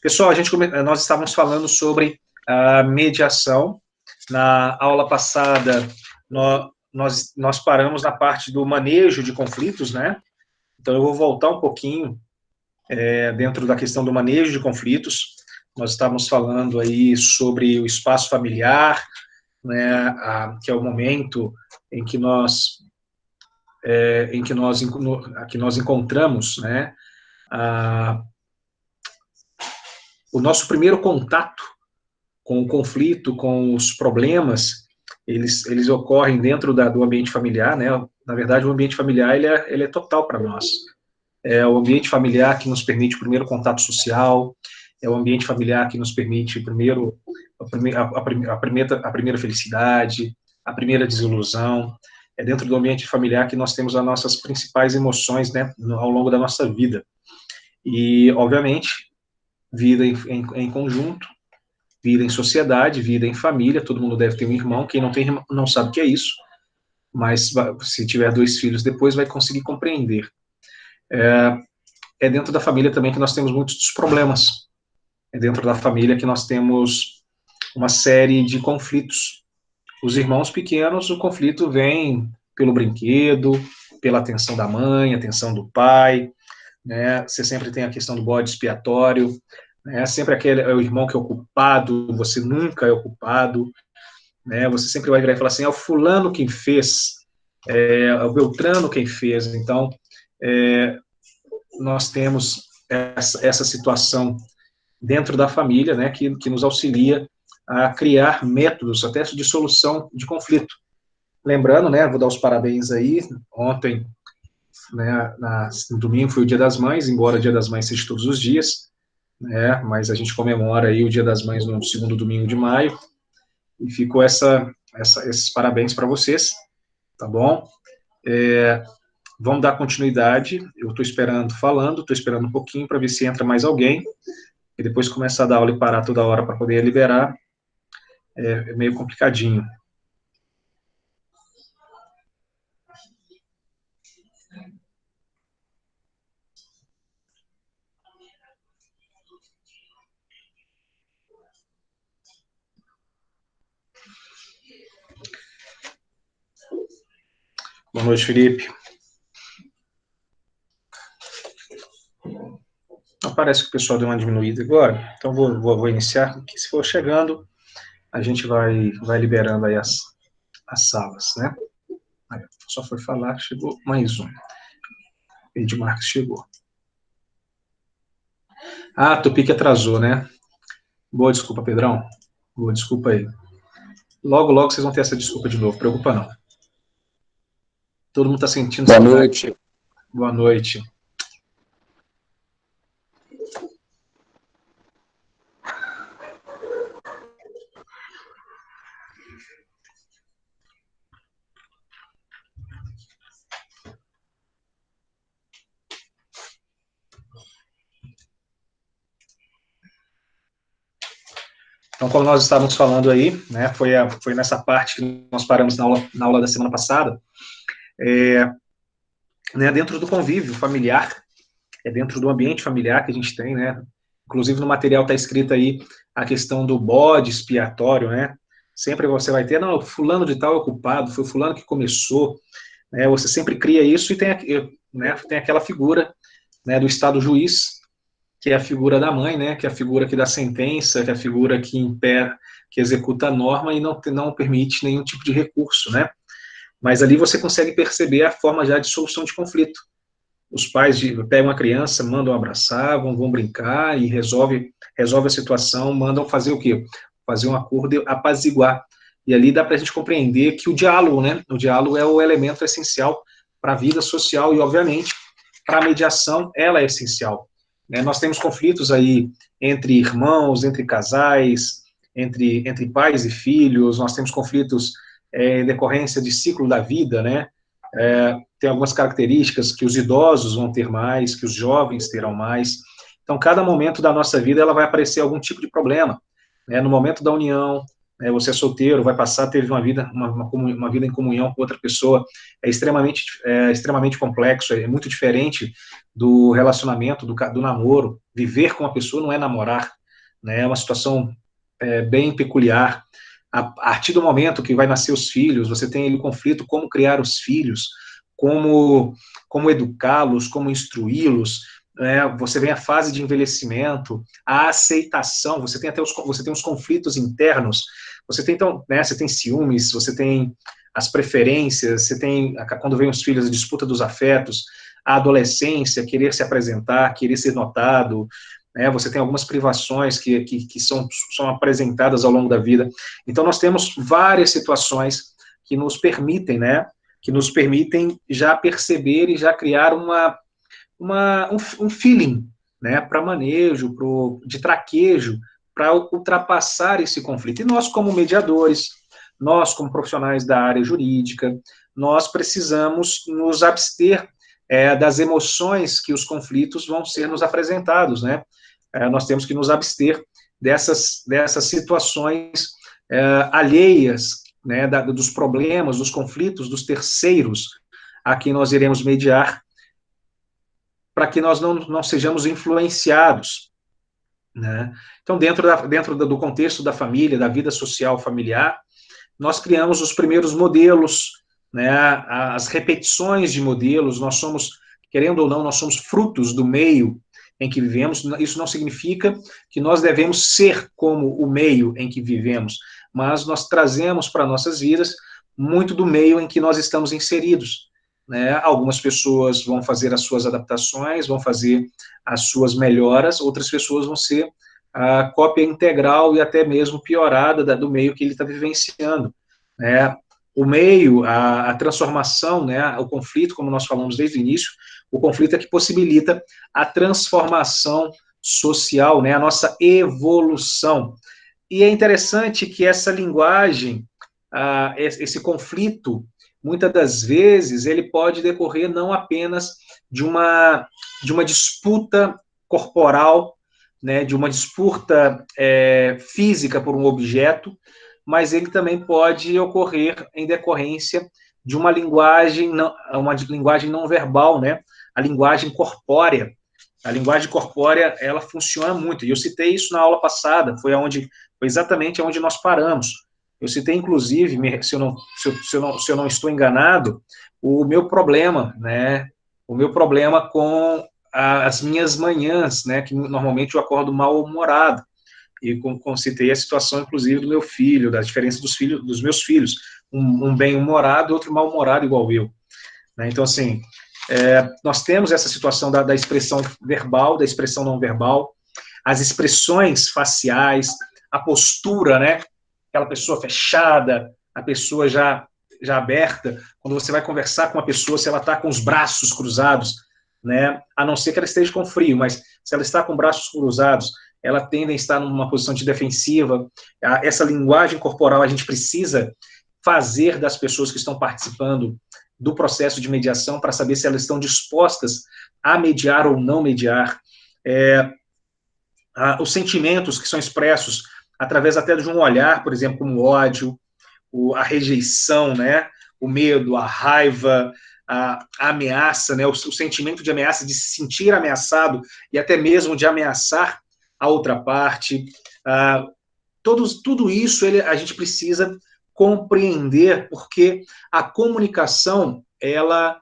Pessoal, nós estávamos falando sobre a mediação. Na aula passada, nós paramos na parte do manejo de conflitos, né? Então, eu vou voltar um pouquinho dentro da questão do manejo de conflitos. Nós estávamos falando aí sobre o espaço familiar, né, que é o momento em que nós encontramos, né, o nosso primeiro contato com o conflito, com os problemas, eles ocorrem dentro do ambiente familiar, né? Na verdade, o ambiente familiar ele é total para nós. É o ambiente familiar que nos permite o primeiro contato social, é o ambiente familiar que nos permite a primeira felicidade, a primeira desilusão. É dentro do ambiente familiar que nós temos as nossas principais emoções, né, ao longo da nossa vida. E, obviamente, vida em conjunto, vida em sociedade, vida em família, todo mundo deve ter um irmão, quem não tem irmão não sabe o que é isso, mas se tiver 2 filhos depois vai conseguir compreender. É dentro da família também que nós temos muitos dos problemas, é dentro da família que nós temos uma série de conflitos. Os irmãos pequenos, o conflito vem pelo brinquedo, pela atenção da mãe, atenção do pai, né? Você sempre tem a questão do bode expiatório, né? Sempre aquele é o irmão que é o culpado, você nunca é o culpado, né? Você sempre vai virar e falar assim, é o fulano quem fez, é o Beltrano quem fez. Então, nós temos essa situação dentro da família, né, que nos auxilia a criar métodos até de solução de conflito. Lembrando, né, vou dar os parabéns aí, ontem, né, no domingo foi o Dia das Mães, embora o Dia das Mães seja todos os dias, né, mas a gente comemora aí o Dia das Mães no segundo domingo de maio, e ficou esses parabéns para vocês, tá bom? Vamos dar continuidade, eu estou esperando um pouquinho para ver se entra mais alguém, e depois começar a dar aula e parar toda hora para poder liberar, é meio complicadinho. Boa noite, Felipe. Parece que o pessoal deu uma diminuída agora, então vou iniciar, porque se for chegando, a gente vai liberando aí as salas, né? Aí, só foi falar, chegou mais um. Edmarques chegou. Ah, Tupi que atrasou, né? Boa desculpa, Pedrão. Boa desculpa aí. Logo vocês vão ter essa desculpa de novo, preocupa não. Todo mundo está sentindo saudade. Boa noite. Boa noite. Então, como nós estávamos falando aí, né, foi nessa parte que nós paramos na aula da semana passada, né, dentro do convívio familiar, dentro do ambiente familiar que a gente tem, né, inclusive no material está escrito aí a questão do bode expiatório, né, sempre você vai ter, não, fulano de tal é o culpado, foi fulano que começou, né, você sempre cria isso e tem aquela figura, né, do Estado juiz, que é a figura da mãe, né, que é a figura que dá sentença, que é a figura que executa a norma e não permite nenhum tipo de recurso, né. Mas ali você consegue perceber a forma já de solução de conflito. Os pais pegam a criança, mandam abraçar, vão brincar e resolve a situação, mandam fazer o quê? Fazer um acordo e apaziguar. E ali dá para a gente compreender que o diálogo, né, o diálogo é o elemento essencial para a vida social e, obviamente, para a mediação, ela é essencial. Nós temos conflitos aí entre irmãos, entre casais, entre pais e filhos, nós temos conflitos em decorrência de ciclo da vida, né? Tem algumas características que os idosos vão ter mais, que os jovens terão mais. Então, cada momento da nossa vida, ela vai aparecer algum tipo de problema. No momento da união, né, você é solteiro, vai passar, teve uma vida, uma vida em comunhão com outra pessoa, extremamente complexo, é muito diferente do relacionamento, do namoro. Viver com uma pessoa não é namorar, né, é uma situação bem peculiar. A partir do momento que vai nascer os filhos, você tem ali o conflito como criar os filhos, como educá-los, como instruí-los, né? Você vem a fase de envelhecimento, a aceitação, você tem os conflitos internos, você tem, então, né, você tem ciúmes, você tem as preferências, você tem, quando vem os filhos, a disputa dos afetos, a adolescência, querer se apresentar, querer ser notado, né, você tem algumas privações que são apresentadas ao longo da vida. Então, nós temos várias situações que nos permitem, né, que nos permitem já perceber e já criar um feeling, né, para manejo, de traquejo, para ultrapassar esse conflito. E nós, como mediadores, nós, como profissionais da área jurídica, nós precisamos nos abster das emoções que os conflitos vão ser nos apresentados, né? Nós temos que nos abster dessas situações alheias, né, dos problemas, dos conflitos, dos terceiros a quem nós iremos mediar, para que nós não sejamos influenciados, né? Então, dentro do contexto da família, da vida social familiar, nós criamos os primeiros modelos, né, as repetições de modelos, nós somos, querendo ou não, nós somos frutos do meio em que vivemos. Isso não significa que nós devemos ser como o meio em que vivemos, mas nós trazemos para nossas vidas muito do meio em que nós estamos inseridos, né? Algumas pessoas vão fazer as suas adaptações, vão fazer as suas melhoras, outras pessoas vão ser a cópia integral e até mesmo piorada do meio que ele está vivenciando, né? O meio, a transformação, né, o conflito, como nós falamos desde o início, o conflito é que possibilita a transformação social, né, a nossa evolução. E é interessante que essa linguagem, esse conflito, muitas das vezes, ele pode decorrer não apenas de uma disputa corporal, né, de uma disputa física por um objeto, mas ele também pode ocorrer em decorrência de uma linguagem não verbal, né, a linguagem corpórea. A linguagem corpórea, ela funciona muito, e eu citei isso na aula passada, foi exatamente onde nós paramos. Eu citei, inclusive, se eu não estou enganado, o meu problema, né, com as minhas manhãs, né, que normalmente eu acordo mal-humorado, e citei a situação, inclusive, do meu filho, da diferença dos meus filhos, um bem-humorado e outro mal-humorado igual eu, né? Então, assim, nós temos essa situação da expressão verbal, da expressão não verbal, as expressões faciais, a postura, né, aquela pessoa fechada, a pessoa já aberta, quando você vai conversar com uma pessoa, se ela está com os braços cruzados, né, a não ser que ela esteja com frio, mas se ela está com braços cruzados, ela tende a estar numa posição de defensiva. Essa linguagem corporal a gente precisa fazer das pessoas que estão participando do processo de mediação para saber se elas estão dispostas a mediar ou não mediar. Os sentimentos que são expressos através até de um olhar, por exemplo, como o ódio, a rejeição, né, o medo, a raiva, a ameaça, né, o sentimento de ameaça, de se sentir ameaçado e até mesmo de ameaçar a outra parte. Tudo isso a gente precisa compreender, porque a comunicação, ela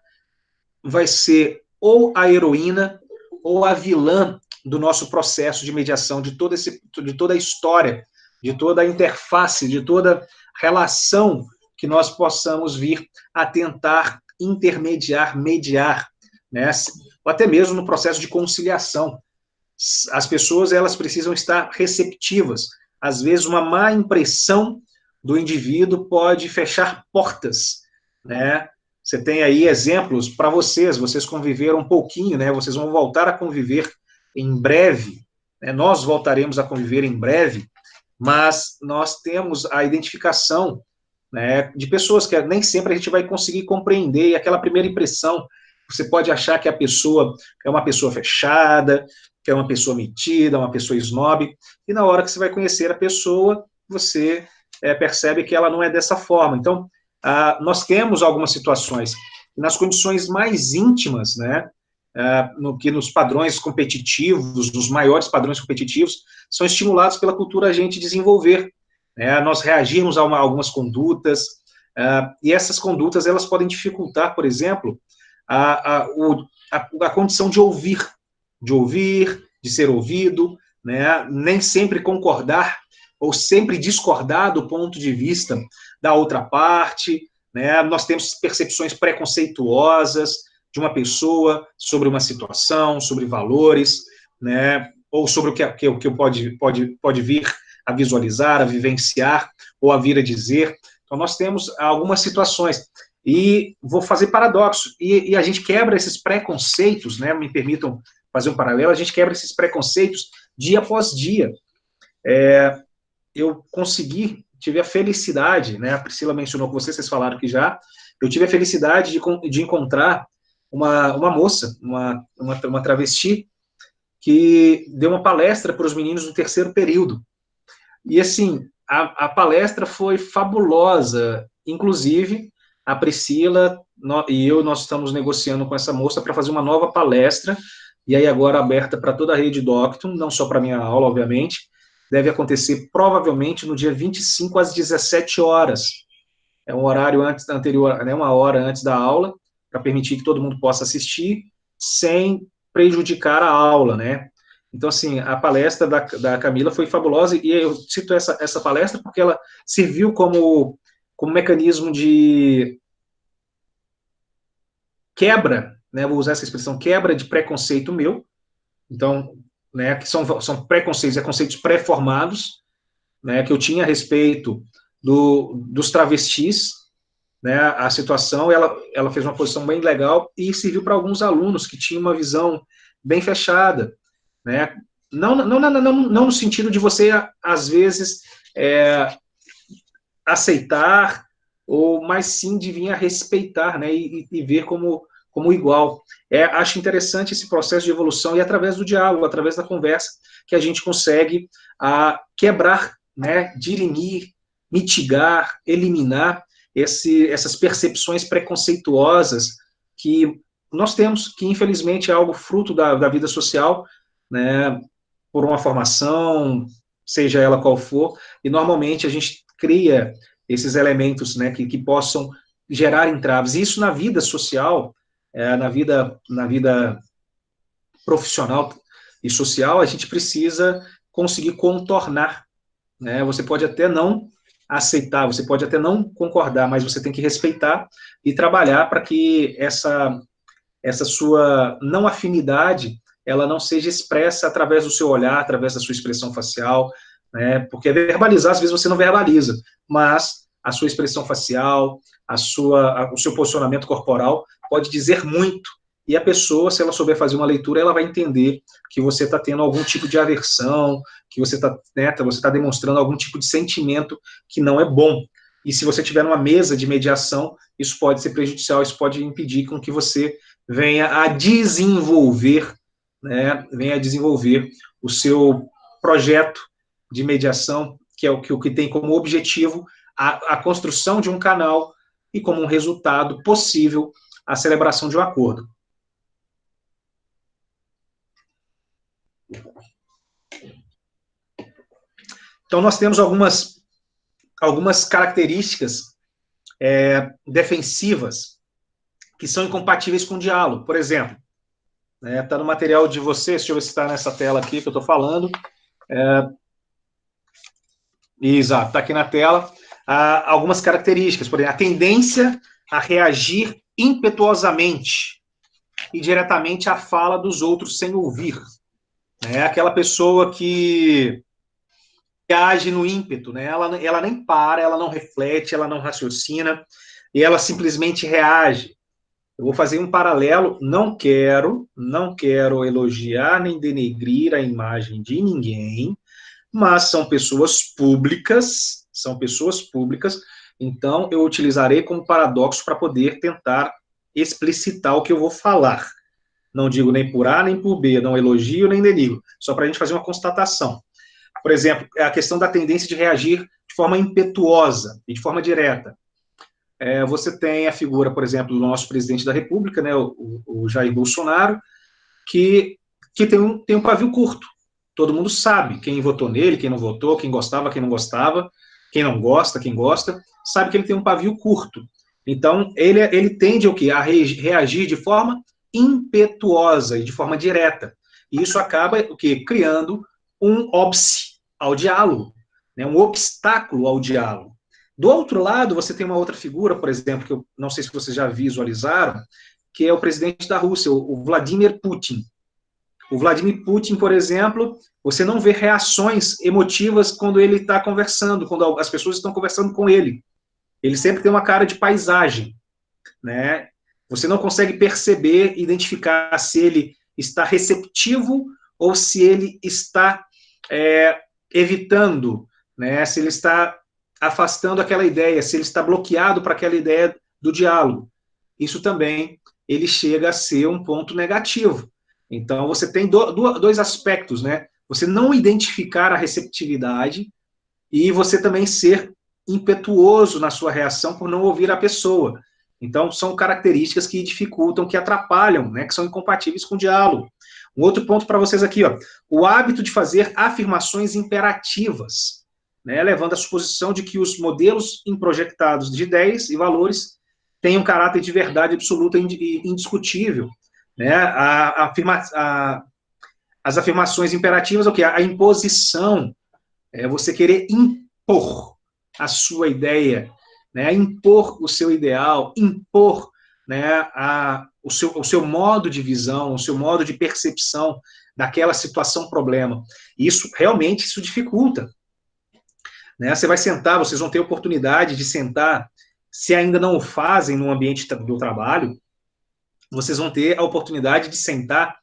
vai ser ou a heroína ou a vilã do nosso processo de mediação, de toda a história, de toda a interface, de toda relação que nós possamos vir a tentar intermediar, mediar, né? Ou até mesmo no processo de conciliação. As pessoas, elas precisam estar receptivas. Às vezes, uma má impressão do indivíduo pode fechar portas, né? Você tem aí exemplos para vocês conviveram um pouquinho, né? Vocês vão voltar a conviver em breve, né? Nós voltaremos a conviver em breve, mas nós temos a identificação, né, de pessoas que nem sempre a gente vai conseguir compreender, e aquela primeira impressão, você pode achar que a pessoa é uma pessoa fechada, que é uma pessoa metida, uma pessoa snob, e na hora que você vai conhecer a pessoa, você percebe que ela não é dessa forma. Então, nós temos algumas situações, nas condições mais íntimas, né, nos padrões competitivos, nos maiores padrões competitivos, são estimulados pela cultura a gente desenvolver, né, nós reagirmos a algumas condutas, e essas condutas, elas podem dificultar, por exemplo, a condição de ouvir, de ser ouvido, né, nem sempre concordar ou sempre discordar do ponto de vista da outra parte, né, nós temos percepções preconceituosas de uma pessoa sobre uma situação, sobre valores, né, ou sobre o que pode vir a visualizar, a vivenciar, ou a vir a dizer. Então, nós temos algumas situações, e vou fazer paradoxo, e a gente quebra esses preconceitos, né, me permitam fazer um paralelo, a gente quebra esses preconceitos dia após dia. Eu tive a felicidade, né, a Priscila mencionou com vocês falaram que já, eu tive a felicidade de encontrar uma moça, uma travesti, que deu uma palestra para os meninos do terceiro período. E, assim, a palestra foi fabulosa. Inclusive, a Priscila nós estamos negociando com essa moça para fazer uma nova palestra, e aí agora aberta para toda a rede Doctum, não só para a minha aula, obviamente. Deve acontecer provavelmente no dia 25 às 17 horas. É um horário anterior, né, uma hora antes da aula, para permitir que todo mundo possa assistir, sem prejudicar a aula, né? Então, assim, a palestra da Camila foi fabulosa, e eu cito essa palestra porque ela serviu como mecanismo de quebra, né, vou usar essa expressão, quebra de preconceito meu, então, né, que são preconceitos, conceitos pré-formados, né, que eu tinha a respeito dos travestis, né, a situação, ela fez uma posição bem legal e serviu para alguns alunos que tinham uma visão bem fechada, né, não no sentido de você, às vezes, aceitar, mas sim de vir a respeitar, né, e ver como igual. Acho interessante esse processo de evolução, e através do diálogo, através da conversa, que a gente consegue quebrar, né, dirimir, mitigar, eliminar essas percepções preconceituosas que nós temos, que infelizmente é algo fruto da vida social, né, por uma formação, seja ela qual for, e normalmente a gente cria esses elementos, né, que possam gerar entraves. E isso na vida social, na vida profissional e social, a gente precisa conseguir contornar, né? Você pode até não aceitar, você pode até não concordar, mas você tem que respeitar e trabalhar para que essa sua não afinidade, ela não seja expressa através do seu olhar, através da sua expressão facial, né? Porque verbalizar, às vezes você não verbaliza, mas a sua expressão facial, o seu posicionamento corporal pode dizer muito, e a pessoa, se ela souber fazer uma leitura, ela vai entender que você está tendo algum tipo de aversão, que você está demonstrando algum tipo de sentimento que não é bom. E se você tiver numa mesa de mediação, isso pode ser prejudicial, isso pode impedir com que você venha a desenvolver, né, o seu projeto de mediação, que é o que tem como objetivo a construção de um canal e, como um resultado possível, a celebração de um acordo. Então, nós temos algumas características defensivas que são incompatíveis com o diálogo. Por exemplo, está no material de vocês, deixa eu ver se está nessa tela aqui que eu estou falando. Exato, está aqui na tela. Algumas características, por exemplo, a tendência a reagir impetuosamente e diretamente à fala dos outros sem ouvir. É aquela pessoa que age no ímpeto, né? Ela nem para, ela não reflete, ela não raciocina, e ela simplesmente reage. Eu vou fazer um paralelo, não quero elogiar nem denegrir a imagem de ninguém, mas são pessoas públicas, então eu utilizarei como paradoxo para poder tentar explicitar o que eu vou falar. Não digo nem por A nem por B, não elogio nem denigro, só para a gente fazer uma constatação. Por exemplo, a questão da tendência de reagir de forma impetuosa e de forma direta. Você tem a figura, por exemplo, do nosso presidente da República, né, o Jair Bolsonaro, que tem um pavio curto. Todo mundo sabe quem votou nele, quem não votou, quem gostava, quem não gostava, quem não gosta, quem gosta, sabe que ele tem um pavio curto. Então, ele tende ao quê? A reagir de forma impetuosa e de forma direta. E isso acaba o quê? Criando um óbice ao diálogo, né? Um obstáculo ao diálogo. Do outro lado, você tem uma outra figura, por exemplo, que eu não sei se vocês já visualizaram, que é o presidente da Rússia, o Vladimir Putin. O Vladimir Putin, por exemplo, você não vê reações emotivas quando ele está conversando, quando as pessoas estão conversando com ele. Ele sempre tem uma cara de paisagem, né? Você não consegue perceber, identificar se ele está receptivo ou se ele está evitando, né? Se ele está afastando aquela ideia, se ele está bloqueado para aquela ideia do diálogo. Isso também, ele chega a ser um ponto negativo. Então, você tem dois aspectos, né? Você não identificar a receptividade e você também ser impetuoso na sua reação por não ouvir a pessoa. Então, são características que dificultam, que atrapalham, né? Que são incompatíveis com o diálogo. Um outro ponto para vocês aqui, ó. O hábito de fazer afirmações imperativas, né, levando à suposição de que os modelos introjetados de ideias e valores têm um caráter de verdade absoluta e indiscutível. Né? As afirmações imperativas, o que? A imposição, você querer impor a sua ideia, né? Impor o seu ideal, impor, né, o seu modo de visão, o seu modo de percepção daquela situação, problema. Isso, realmente, isso dificulta. Né? Você vai sentar, vocês vão ter oportunidade de sentar, se ainda não o fazem no ambiente do trabalho, vocês vão ter a oportunidade de sentar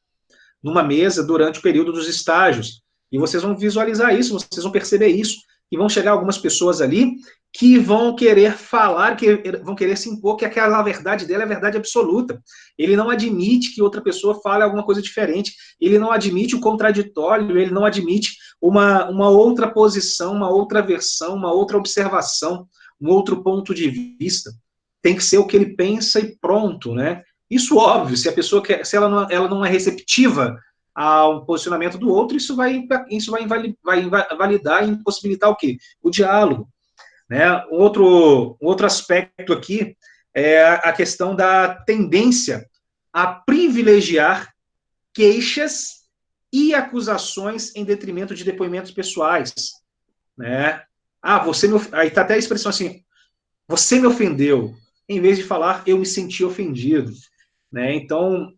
numa mesa durante o período dos estágios, e vocês vão visualizar isso, vocês vão perceber isso, e vão chegar algumas pessoas ali que vão querer falar, que vão querer se impor que aquela verdade dela é verdade absoluta. Ele não admite que outra pessoa fale alguma coisa diferente, ele não admite o contraditório, ele não admite uma outra posição, uma outra versão, uma outra observação, um outro ponto de vista. Tem que ser o que ele pensa e pronto, né? Isso, óbvio, se a pessoa quer, se ela não é receptiva ao posicionamento do outro, isso vai invalidar e impossibilitar o quê? O diálogo. Né? Um outro aspecto aqui é a questão da tendência a privilegiar queixas e acusações em detrimento de depoimentos pessoais. Né? Aí está até a expressão assim, você me ofendeu, em vez de falar, eu me senti ofendido. Né? Então,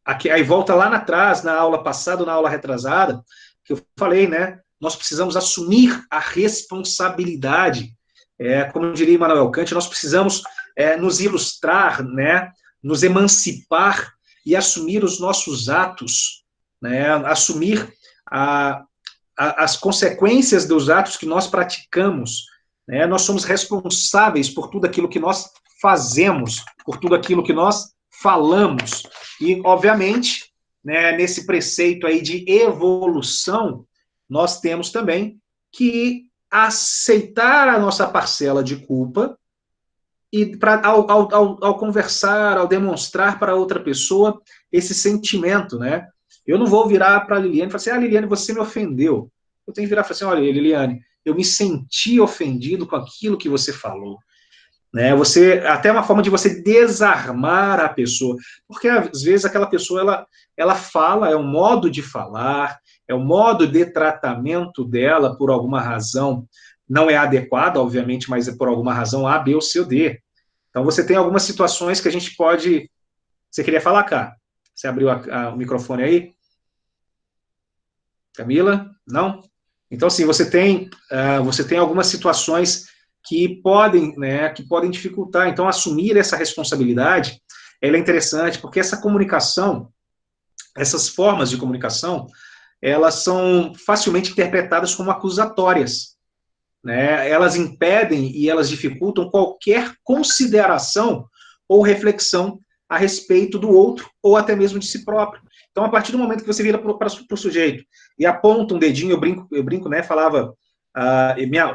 aí volta lá atrás, na aula passada, na aula retrasada, que eu falei, né? Nós precisamos assumir a responsabilidade. Como diria Immanuel Kant, nós precisamos nos ilustrar, né? Nos emancipar e assumir os nossos atos, né? Assumir as consequências dos atos que nós praticamos. Né? Nós somos responsáveis por tudo aquilo que nós fazemos, por tudo aquilo que nós falamos. E, obviamente, né, nesse preceito aí de evolução, nós temos também que aceitar a nossa parcela de culpa e ao conversar, ao demonstrar para outra pessoa esse sentimento, né? Eu não vou virar para a Liliane e falar assim, Liliane, você me ofendeu. Eu tenho que virar e falar assim, olha, Liliane, eu me senti ofendido com aquilo que você falou. Né, até uma forma de você desarmar a pessoa, porque às vezes aquela pessoa, ela fala, é um modo de falar, é um modo de tratamento dela, por alguma razão, não é adequado, obviamente, mas é por alguma razão A, B ou C ou D. Então você tem algumas situações que a gente pode... Você queria falar, Cá? Você abriu o microfone aí? Camila? Não? Então, assim, você tem algumas situações que podem dificultar. Então, assumir essa responsabilidade, ela é interessante, porque essa comunicação, essas formas de comunicação, elas são facilmente interpretadas como acusatórias. Né? Elas impedem e elas dificultam qualquer consideração ou reflexão a respeito do outro, ou até mesmo de si próprio. Então, a partir do momento que você vira para o sujeito e aponta um dedinho, eu brinco, né, falava,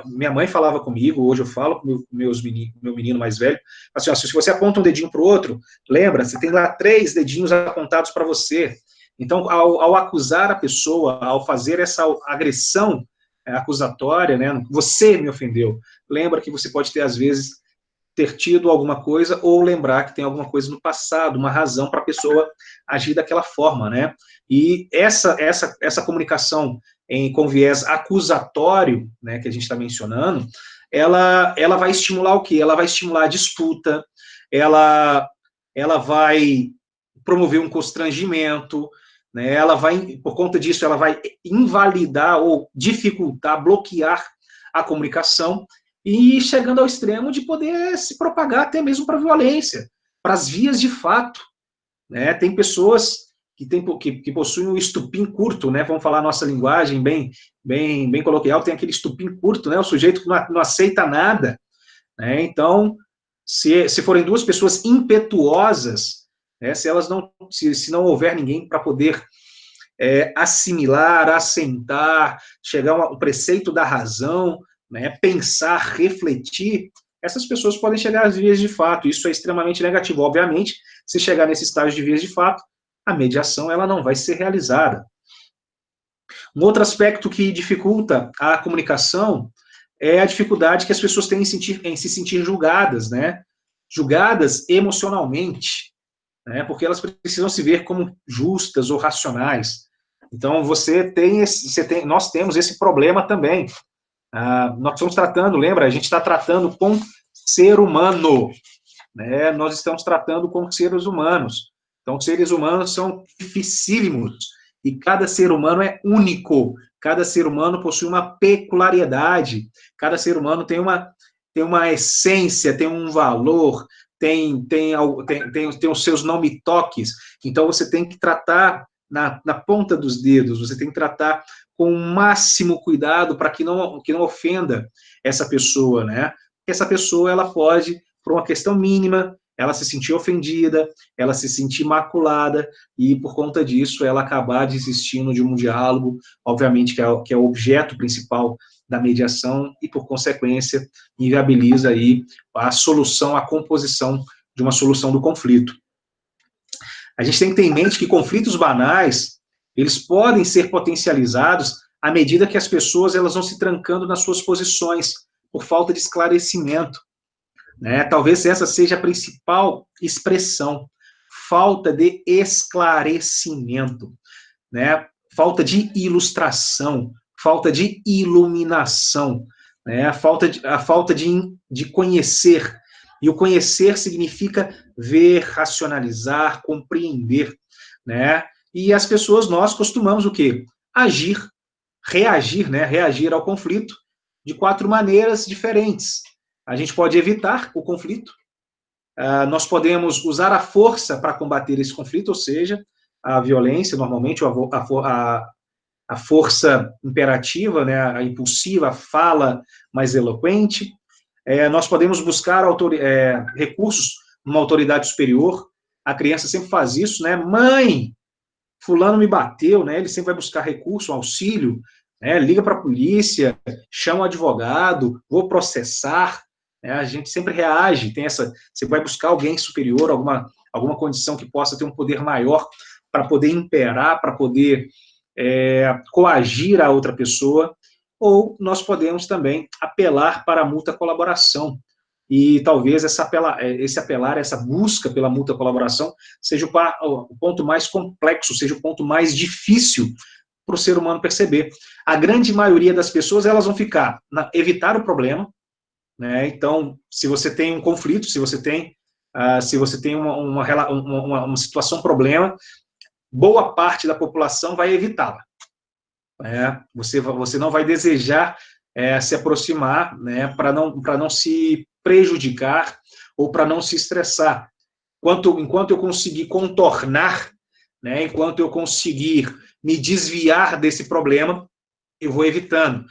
minha mãe falava comigo, hoje eu falo com meu menino mais velho, assim, ó, se você aponta um dedinho para o outro, lembra, você tem lá 3 dedinhos apontados para você. Então, ao acusar a pessoa, ao fazer essa agressão acusatória, né, você me ofendeu, lembra que você pode ter, às vezes, ter tido alguma coisa ou lembrar que tem alguma coisa no passado, uma razão para a pessoa agir daquela forma, né? E essa comunicação com viés acusatório, né, que a gente está mencionando, ela vai estimular o quê? Ela vai estimular a disputa, ela vai promover um constrangimento, né? Ela vai, por conta disso, ela vai invalidar ou dificultar, bloquear a comunicação, e chegando ao extremo de poder se propagar até mesmo para a violência, para as vias de fato, né? Tem pessoas que possuem um estupim curto, né? Vamos falar a nossa linguagem bem coloquial, tem aquele estupim curto, né? O sujeito que não aceita nada, né? Então, se forem 2 pessoas impetuosas, né? Se não houver ninguém para poder assimilar, assentar, chegar ao preceito da razão, né, pensar, refletir, essas pessoas podem chegar às vias de fato. Isso é extremamente negativo. Obviamente, se chegar nesse estágio de vias de fato, a mediação ela não vai ser realizada. Um outro aspecto que dificulta a comunicação é a dificuldade que as pessoas têm em se sentir julgadas, né? Julgadas emocionalmente, né? Porque elas precisam se ver como justas ou racionais. Então, nós temos esse problema também. Nós estamos tratando, lembra? A gente está tratando com ser humano, né? Nós estamos tratando com seres humanos. Então, seres humanos são dificílimos e cada ser humano é único. Cada ser humano possui uma peculiaridade. Cada ser humano tem uma essência, tem um valor, tem os seus nome-toques. Então, você tem que tratar na ponta dos dedos, você tem que tratar com o máximo cuidado para que não ofenda essa pessoa, né? Essa pessoa, ela pode, por uma questão mínima, ela se sentir ofendida, ela se sentir maculada, e por conta disso, ela acabar desistindo de um diálogo, obviamente que é o objeto principal da mediação, e por consequência, inviabiliza aí a solução, a composição de uma solução do conflito. A gente tem que ter em mente que conflitos banais, eles podem ser potencializados à medida que as pessoas elas vão se trancando nas suas posições, por falta de esclarecimento, né? Talvez essa seja a principal expressão, falta de esclarecimento, né? Falta de ilustração, falta de iluminação, né? A falta de conhecer, e o conhecer significa ver, racionalizar, compreender, né? E as pessoas, nós costumamos o quê? Reagir, né? Reagir ao conflito de 4 maneiras diferentes. A gente pode evitar o conflito, nós podemos usar a força para combater esse conflito, ou seja, a violência, normalmente, a força imperativa, né? A impulsiva, a fala mais eloquente. Nós podemos buscar recursos numa autoridade superior. A criança sempre faz isso, né? Mãe, fulano me bateu, né? Ele sempre vai buscar recurso, auxílio, né? Liga para a polícia, chama o advogado, vou processar, né? A gente sempre reage, você vai buscar alguém superior, alguma condição que possa ter um poder maior para poder imperar, para poder coagir a outra pessoa, ou nós podemos também apelar para a mútua colaboração. E talvez essa busca pela mútua colaboração seja o ponto mais complexo, seja o ponto mais difícil para o ser humano perceber. A grande maioria das pessoas, elas vão ficar evitar o problema, né? Então, se você tem um conflito, se você tem uma situação, problema, boa parte da população vai evitá-la. Você não vai desejar se aproximar, né, para não se prejudicar ou para não se estressar. Enquanto eu conseguir contornar, né, enquanto eu conseguir me desviar desse problema, eu vou evitando.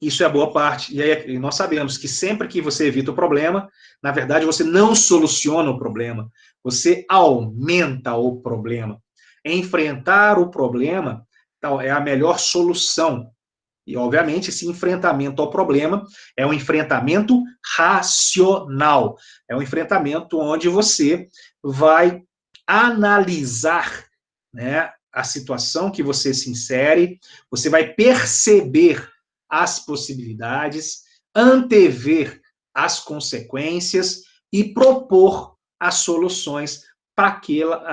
Isso é a boa parte. E aí nós sabemos que sempre que você evita o problema, na verdade você não soluciona o problema, você aumenta o problema. Enfrentar o problema é a melhor solução. E, obviamente, esse enfrentamento ao problema é um enfrentamento racional. É um enfrentamento onde você vai analisar, né, a situação que você se insere, você vai perceber as possibilidades, antever as consequências e propor as soluções para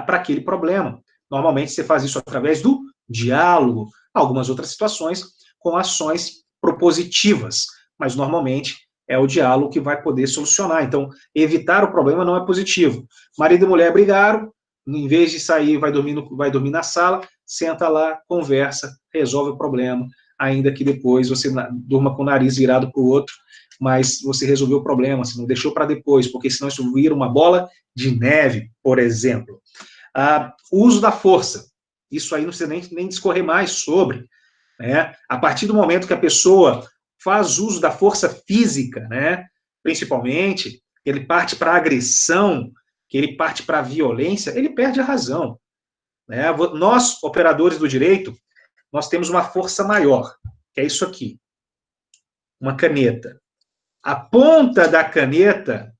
aquele problema. Normalmente, você faz isso através do diálogo. Algumas outras situações com ações propositivas, mas normalmente é o diálogo que vai poder solucionar. Então, evitar o problema não é positivo. Marido e mulher brigaram, em vez de sair, vai dormir na sala, senta lá, conversa, resolve o problema, ainda que depois você durma com o nariz virado para o outro, mas você resolveu o problema, você não deixou para depois, porque senão isso vira uma bola de neve, por exemplo. O uso da força, isso aí não precisa nem discorrer mais sobre, né? A partir do momento que a pessoa faz uso da força física, né, principalmente, ele parte para a agressão, que ele parte para a violência, ele perde a razão. Né? Nós, operadores do direito, nós temos uma força maior, que é isso aqui, uma caneta. A ponta da caneta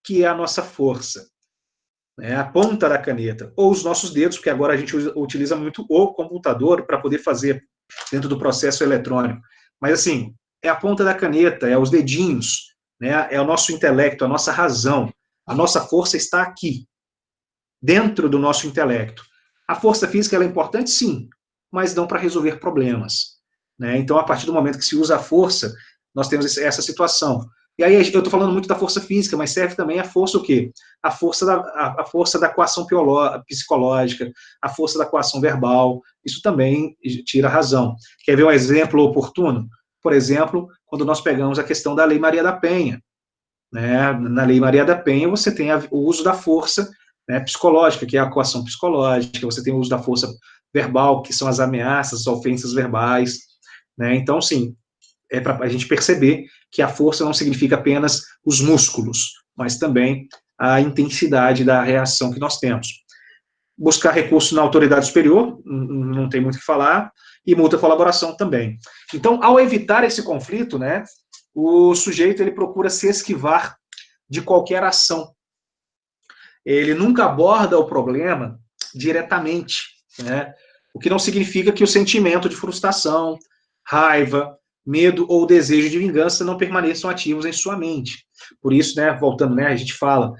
que é a nossa força. Né? A ponta da caneta, ou os nossos dedos, porque agora a gente utiliza muito o computador para poder fazer dentro do processo eletrônico. Mas, assim, é a ponta da caneta, é os dedinhos, né? É o nosso intelecto, a nossa razão. A nossa força está aqui, dentro do nosso intelecto. A força física ela é importante, sim, mas não para resolver problemas. Né? Então, a partir do momento que se usa a força, nós temos essa situação. E aí eu estou falando muito da força física, mas serve também a força o quê? A força da coação psicológica, a força da coação verbal, isso também tira a razão. Quer ver um exemplo oportuno? Por exemplo, quando nós pegamos a questão da Lei Maria da Penha. Né? Na Lei Maria da Penha, você tem o uso da força, né, psicológica, que é a coação psicológica, você tem o uso da força verbal, que são as ameaças, as ofensas verbais. Né? Então, sim, é para a gente perceber que a força não significa apenas os músculos, mas também a intensidade da reação que nós temos. Buscar recurso na autoridade superior, não tem muito o que falar, e muita colaboração também. Então, ao evitar esse conflito, né, o sujeito ele procura se esquivar de qualquer ação. Ele nunca aborda o problema diretamente, né, o que não significa que o sentimento de frustração, raiva, medo ou desejo de vingança não permaneçam ativos em sua mente. Por isso, né, voltando, né, a gente fala,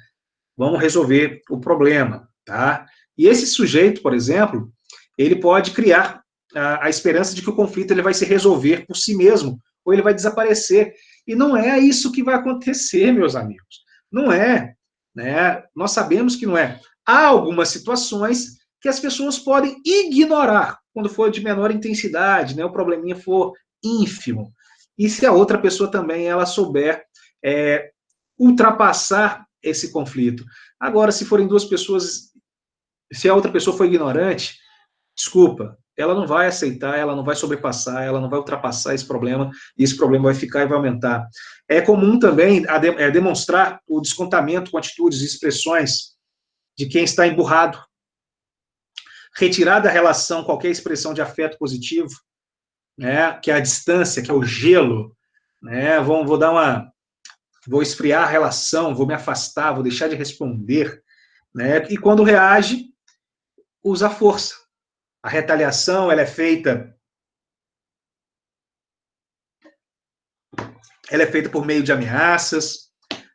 vamos resolver o problema, tá? E esse sujeito, por exemplo, ele pode criar a esperança de que o conflito ele vai se resolver por si mesmo, ou ele vai desaparecer. E não é isso que vai acontecer, meus amigos. Não é. Né? Nós sabemos que não é. Há algumas situações que as pessoas podem ignorar, quando for de menor intensidade, né? O probleminha for ínfimo. E se a outra pessoa também ela souber ultrapassar esse conflito. Agora, se forem duas pessoas, se a outra pessoa for ignorante, desculpa, ela não vai aceitar, ela não vai sobrepassar, ela não vai ultrapassar esse problema, e esse problema vai ficar e vai aumentar. É comum também demonstrar o descontamento com atitudes e expressões de quem está emburrado, retirar da relação qualquer expressão de afeto positivo, né, que é a distância, que é o gelo, né, vou esfriar a relação, vou me afastar, vou deixar de responder, né, e quando reage, usa a força. A retaliação, ela é feita por meio de ameaças,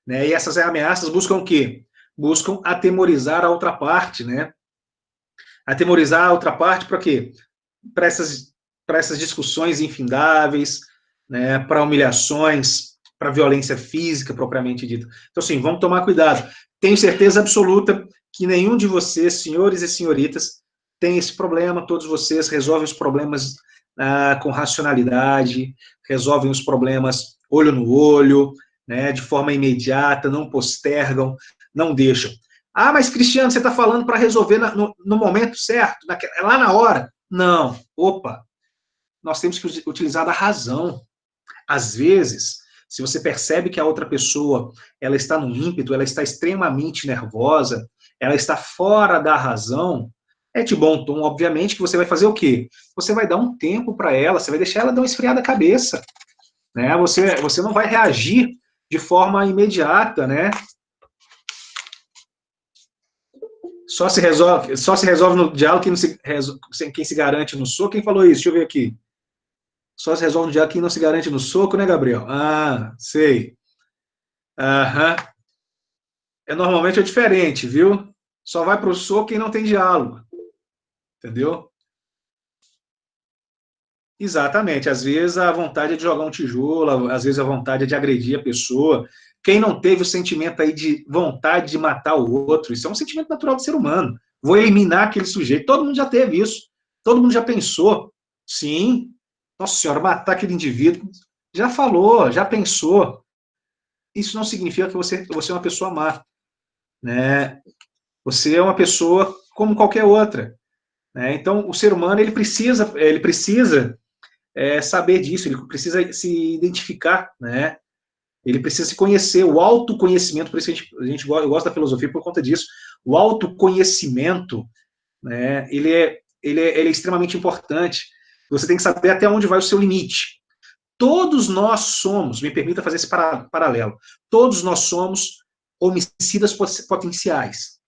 né? E essas ameaças buscam o quê? Buscam atemorizar a outra parte, né? Atemorizar a outra parte para quê? Para essas discussões infindáveis, né? Para humilhações, para violência física propriamente dita. Então, assim, vamos tomar cuidado. Tenho certeza absoluta que nenhum de vocês, senhores e senhoritas, tem esse problema. Todos vocês resolvem os problemas com racionalidade, resolvem os problemas olho no olho, né, de forma imediata, não postergam, não deixam. Ah, mas Cristiano, você está falando para resolver no momento certo, lá na hora. Não, opa, nós temos que utilizar da razão. Às vezes, se você percebe que a outra pessoa, ela está no ímpeto, ela está extremamente nervosa, ela está fora da razão, é de bom tom, obviamente, que você vai fazer o quê? Você vai dar um tempo para ela, você vai deixar ela dar uma esfriada na cabeça, né? Você não vai reagir de forma imediata, né? Só se resolve no diálogo quem se garante no soco. Quem falou isso? Deixa eu ver aqui. Só se resolve no diálogo quem não se garante no soco, né, Gabriel? Ah, sei. Aham. Normalmente é diferente, viu? Só vai pro soco quem não tem diálogo. Entendeu? Exatamente. Às vezes a vontade é de jogar um tijolo, às vezes a vontade é de agredir a pessoa. Quem não teve o sentimento aí de vontade de matar o outro, isso é um sentimento natural do ser humano. Vou eliminar aquele sujeito. Todo mundo já teve isso. Todo mundo já pensou. Sim. Nossa senhora, matar aquele indivíduo. Já falou, já pensou. Isso não significa que você é uma pessoa má, né? Você é uma pessoa como qualquer outra, né? Então, o ser humano ele precisa saber disso, ele precisa se identificar, né? Ele precisa se conhecer, o autoconhecimento, por isso eu gosto da filosofia por conta disso. O autoconhecimento, né, ele é extremamente importante. Você tem que saber até onde vai o seu limite. Todos nós somos, me permita fazer esse paralelo, todos nós somos homicidas potenciais.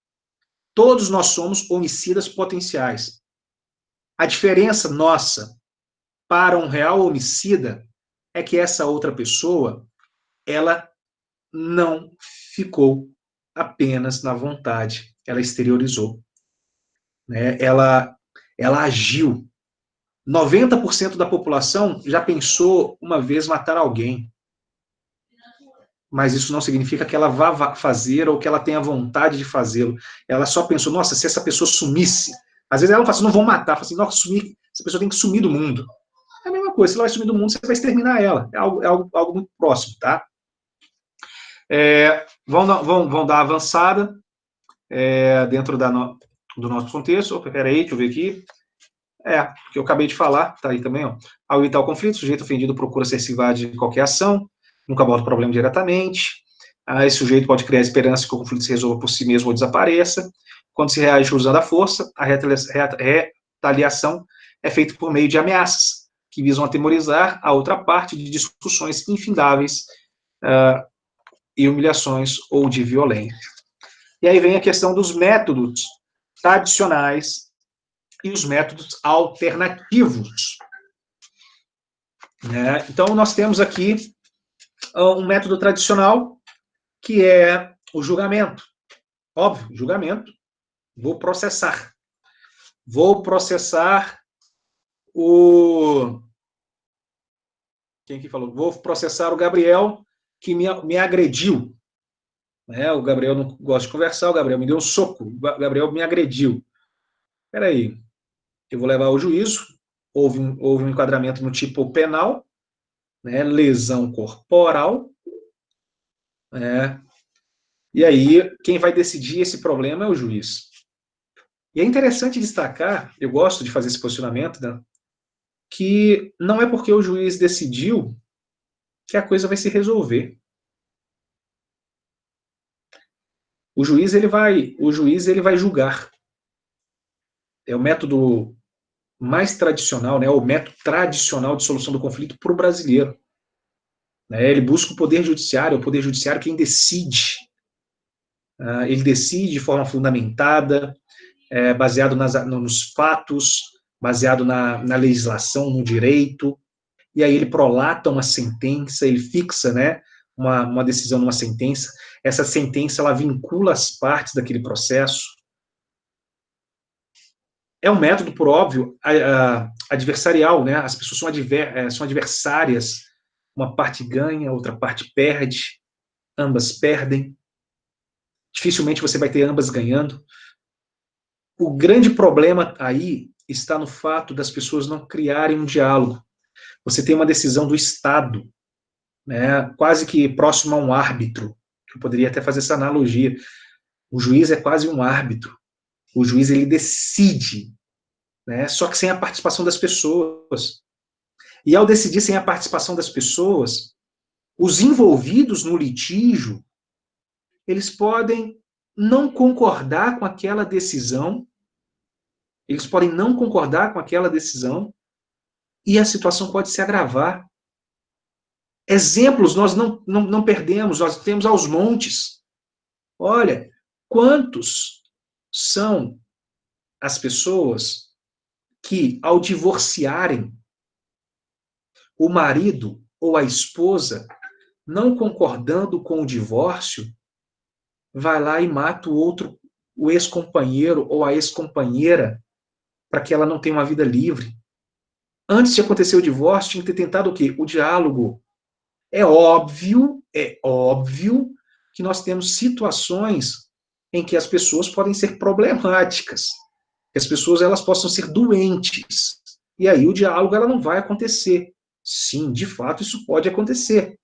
Todos nós somos homicidas potenciais. A diferença nossa para um real homicida é que essa outra pessoa, ela não ficou apenas na vontade, ela exteriorizou, né? Ela agiu. 90% da população já pensou uma vez matar alguém, mas isso não significa que ela vá fazer ou que ela tenha vontade de fazê-lo. Ela só pensou, nossa, se essa pessoa sumisse, às vezes ela fala assim, não vão matar, fala assim, nossa, sumir, essa pessoa tem que sumir do mundo. É a mesma coisa, se ela vai sumir do mundo, você vai exterminar ela. É algo muito próximo, tá? Vão dar avançada dentro do nosso contexto. Opa, peraí, deixa eu ver aqui. Que eu acabei de falar, tá aí também, ó. Ao evitar o conflito, o sujeito ofendido procura ser esquivado de qualquer ação, nunca aborda o problema diretamente. Esse sujeito pode criar esperança que o conflito se resolva por si mesmo ou desapareça. Quando se reage usando a força, a retaliação é feita por meio de ameaças, que visam atemorizar a outra parte de discussões infindáveis e humilhações ou de violência. E aí vem a questão dos métodos tradicionais e os métodos alternativos. Né? Então, nós temos aqui um método tradicional, que é o julgamento. Óbvio, julgamento. Vou processar. Vou processar o... Quem que falou? Vou processar o Gabriel, que me agrediu. O Gabriel não gosta de conversar, o Gabriel me deu um soco, o Gabriel me agrediu. Espera aí, eu vou levar ao juízo, houve um enquadramento no tipo penal, né, lesão corporal, e aí quem vai decidir esse problema é o juiz. E é interessante destacar, eu gosto de fazer esse posicionamento, né, que não é porque o juiz decidiu que a coisa vai se resolver. O juiz ele vai julgar. É o método mais tradicional, né, o método tradicional de solução do conflito para o brasileiro. Ele busca o poder judiciário quem decide. Ele decide de forma fundamentada, baseado nos fatos, baseado na legislação, no direito, e aí ele prolata uma sentença, ele fixa, né, uma decisão numa sentença, essa sentença ela vincula as partes daquele processo. É um método, por óbvio, adversarial, né, as pessoas são adversárias, uma parte ganha, outra parte perde, ambas perdem, dificilmente você vai ter ambas ganhando. O grande problema aí está no fato das pessoas não criarem um diálogo. Você tem uma decisão do Estado, né, quase que próximo a um árbitro. Eu poderia até fazer essa analogia. O juiz é quase um árbitro. O juiz ele decide, né, só que sem a participação das pessoas. E ao decidir sem a participação das pessoas, os envolvidos no litígio, eles podem não concordar com aquela decisão, e a situação pode se agravar. Exemplos nós não perdemos, nós temos aos montes. Olha, quantos são as pessoas que, ao divorciarem, o marido ou a esposa, não concordando com o divórcio, vai lá e mata o ex-companheiro ou a ex-companheira, para que ela não tenha uma vida livre. Antes de acontecer o divórcio, tinha que ter tentado o quê? O diálogo. É óbvio que nós temos situações em que as pessoas podem ser problemáticas, que as pessoas elas possam ser doentes, e aí o diálogo ela não vai acontecer. Sim, de fato, isso pode acontecer.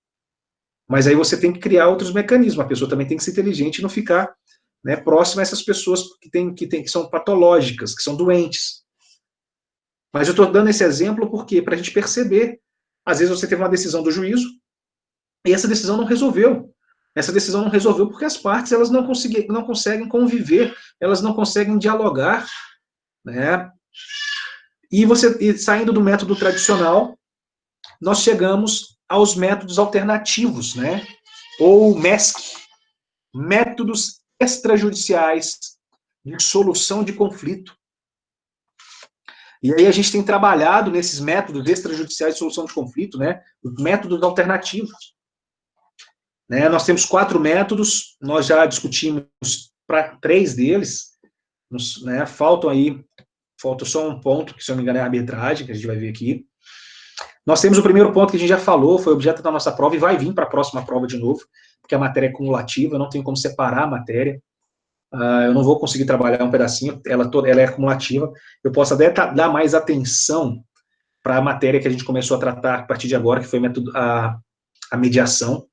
Mas aí você tem que criar outros mecanismos. A pessoa também tem que ser inteligente e não ficar, né, próxima a essas pessoas que são patológicas, que são doentes. Mas eu estou dando esse exemplo porque para a gente perceber, às vezes você teve uma decisão do juízo e essa decisão não resolveu. Essa decisão não resolveu porque as partes elas não conseguem conviver, elas não conseguem dialogar, né? E saindo do método tradicional, nós chegamos aos métodos alternativos, né? Ou MESC, métodos extrajudiciais de solução de conflito. E aí a gente tem trabalhado nesses métodos extrajudiciais de solução de conflito, né? Os métodos alternativos. Né? Nós temos 4 métodos, nós já discutimos 3 deles, né? Falta só um ponto, que se eu não me engano é a arbitragem, que a gente vai ver aqui. Nós temos o primeiro ponto que a gente já falou, foi objeto da nossa prova, e vai vir para a próxima prova de novo, porque a matéria é cumulativa, eu não tenho como separar a matéria, eu não vou conseguir trabalhar um pedacinho, ela é cumulativa, eu posso até dar mais atenção para a matéria que a gente começou a tratar a partir de agora, que foi a mediação,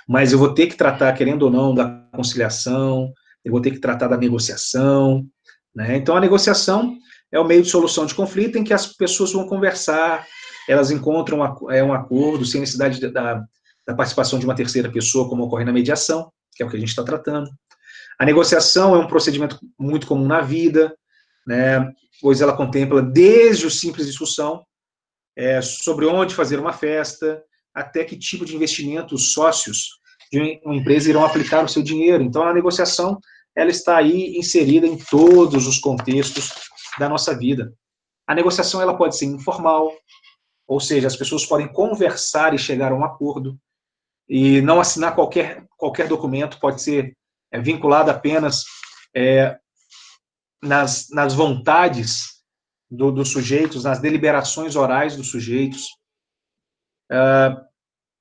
mas eu vou ter que tratar, querendo ou não, da conciliação, eu vou ter que tratar da negociação, né? Então a negociação é o meio de solução de conflito em que as pessoas vão conversar, elas encontram um acordo sem necessidade da participação de uma terceira pessoa, como ocorre na mediação, que é o que a gente está tratando. A negociação é um procedimento muito comum na vida, né, pois ela contempla desde o simples discussão sobre onde fazer uma festa, até que tipo de investimento os sócios de uma empresa irão aplicar o seu dinheiro. Então, a negociação ela está aí inserida em todos os contextos da nossa vida. A negociação ela pode ser informal, ou seja, as pessoas podem conversar e chegar a um acordo, e não assinar qualquer documento, pode ser vinculado apenas nas vontades dos sujeitos, nas deliberações orais dos sujeitos,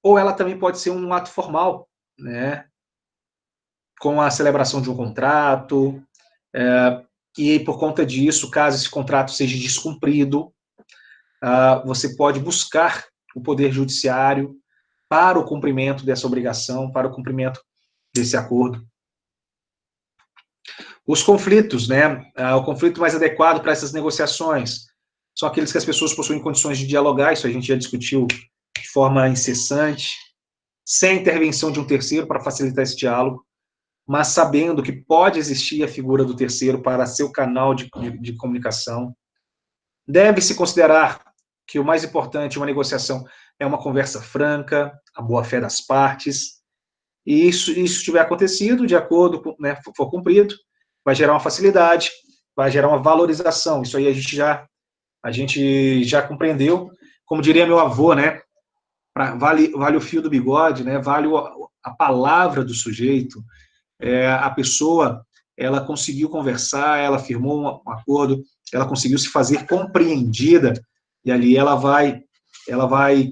ou ela também pode ser um ato formal, né, com a celebração de um contrato, e por conta disso, caso esse contrato seja descumprido, você pode buscar o Poder Judiciário para o cumprimento dessa obrigação, para o cumprimento desse acordo. Os conflitos, né? O conflito mais adequado para essas negociações são aqueles que as pessoas possuem condições de dialogar, isso a gente já discutiu de forma incessante, sem intervenção de um terceiro para facilitar esse diálogo, mas sabendo que pode existir a figura do terceiro para ser o canal de comunicação. Deve-se considerar que o mais importante em uma negociação é uma conversa franca, a boa-fé das partes, e isso tiver acontecido, de acordo com, né, for cumprido, vai gerar uma facilidade, vai gerar uma valorização. Isso aí a gente já compreendeu, como diria meu avô, né? Vale o fio do bigode, né? Vale a palavra do sujeito. A pessoa, ela conseguiu conversar, ela firmou um acordo, ela conseguiu se fazer compreendida, e ali ela vai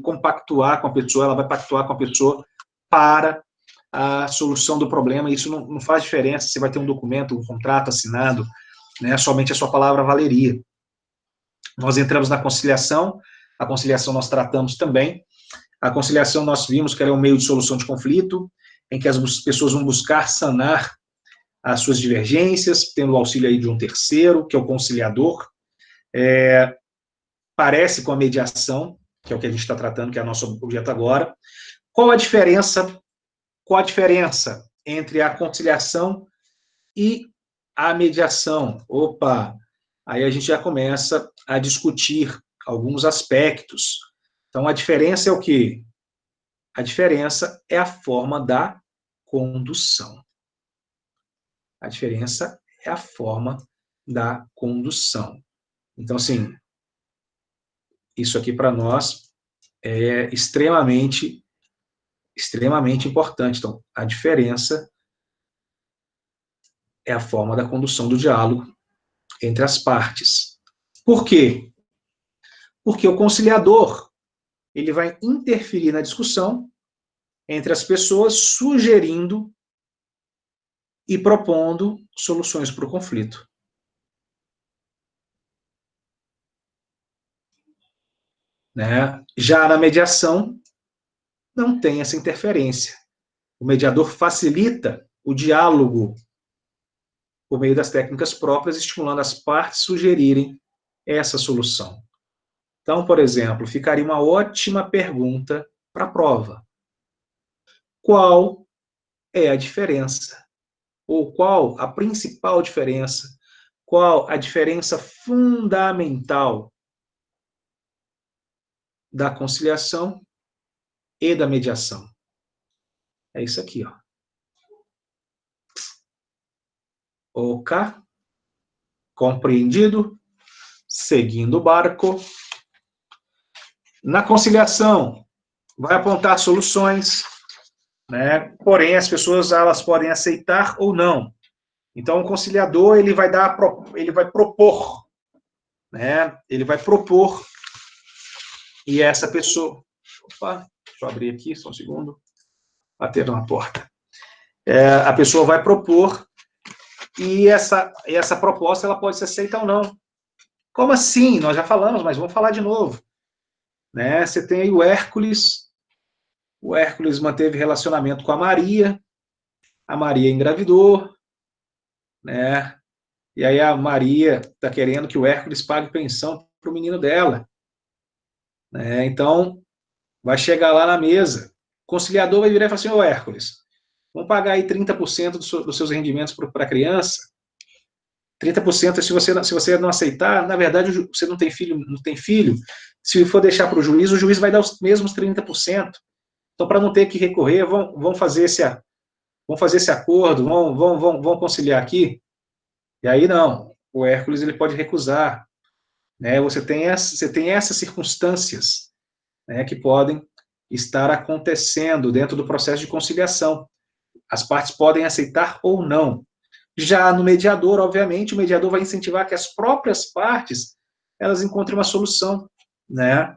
compactuar com a pessoa, ela vai pactuar com a pessoa para a solução do problema. Isso não faz diferença se vai ter um documento, um contrato assinado, né, somente a sua palavra valeria. Nós entramos na conciliação, a conciliação nós tratamos também. A conciliação nós vimos que ela é um meio de solução de conflito, em que as pessoas vão buscar sanar as suas divergências, tendo o auxílio aí de um terceiro, que é o conciliador. parece com a mediação, que é o que a gente está tratando, que é o nosso objeto agora. Qual a diferença? Qual a diferença entre a conciliação e a mediação? Opa, aí a gente já começa a discutir alguns aspectos. Então, a diferença é o quê? A diferença é a forma da condução. A diferença é a forma da condução. Então, assim, isso aqui para nós é extremamente importante. Então, a diferença é a forma da condução do diálogo entre as partes. Por quê? Porque o conciliador, ele vai interferir na discussão entre as pessoas, sugerindo e propondo soluções para o conflito. Né? Já na mediação, não tem essa interferência. O mediador facilita o diálogo por meio das técnicas próprias, estimulando as partes a sugerirem essa solução. Então, por exemplo, ficaria uma ótima pergunta para a prova. Qual é a diferença? Ou qual a principal diferença? Qual a diferença fundamental da conciliação e da mediação? É isso aqui, ó. Ok? Compreendido? Seguindo o barco. Na conciliação, vai apontar soluções, né? Porém, as pessoas elas podem aceitar ou não. Então, o conciliador ele vai propor, né? Ele vai propor e essa pessoa, opa, deixa eu abrir aqui só um segundo, bater na porta. A pessoa vai propor e essa proposta ela pode ser aceita ou não. Como assim? Nós já falamos, mas vamos falar de novo. Né? Você tem aí o Hércules manteve relacionamento com a Maria engravidou, né? E aí a Maria está querendo que o Hércules pague pensão para o menino dela. Né? Então, vai chegar lá na mesa, o conciliador vai virar e falar assim, ô Hércules, vamos pagar aí 30% dos seus rendimentos para a criança, 30%, se você não aceitar, na verdade, você não tem filho, se for deixar para o juiz vai dar os mesmos 30%. Então, para não ter que recorrer, vão fazer esse acordo, vão conciliar aqui. E aí, não, o Hércules ele pode recusar. Né? Você tem essas circunstâncias, né, que podem estar acontecendo dentro do processo de conciliação. As partes podem aceitar ou não. Já no mediador, obviamente, o mediador vai incentivar que as próprias partes elas encontrem uma solução, né?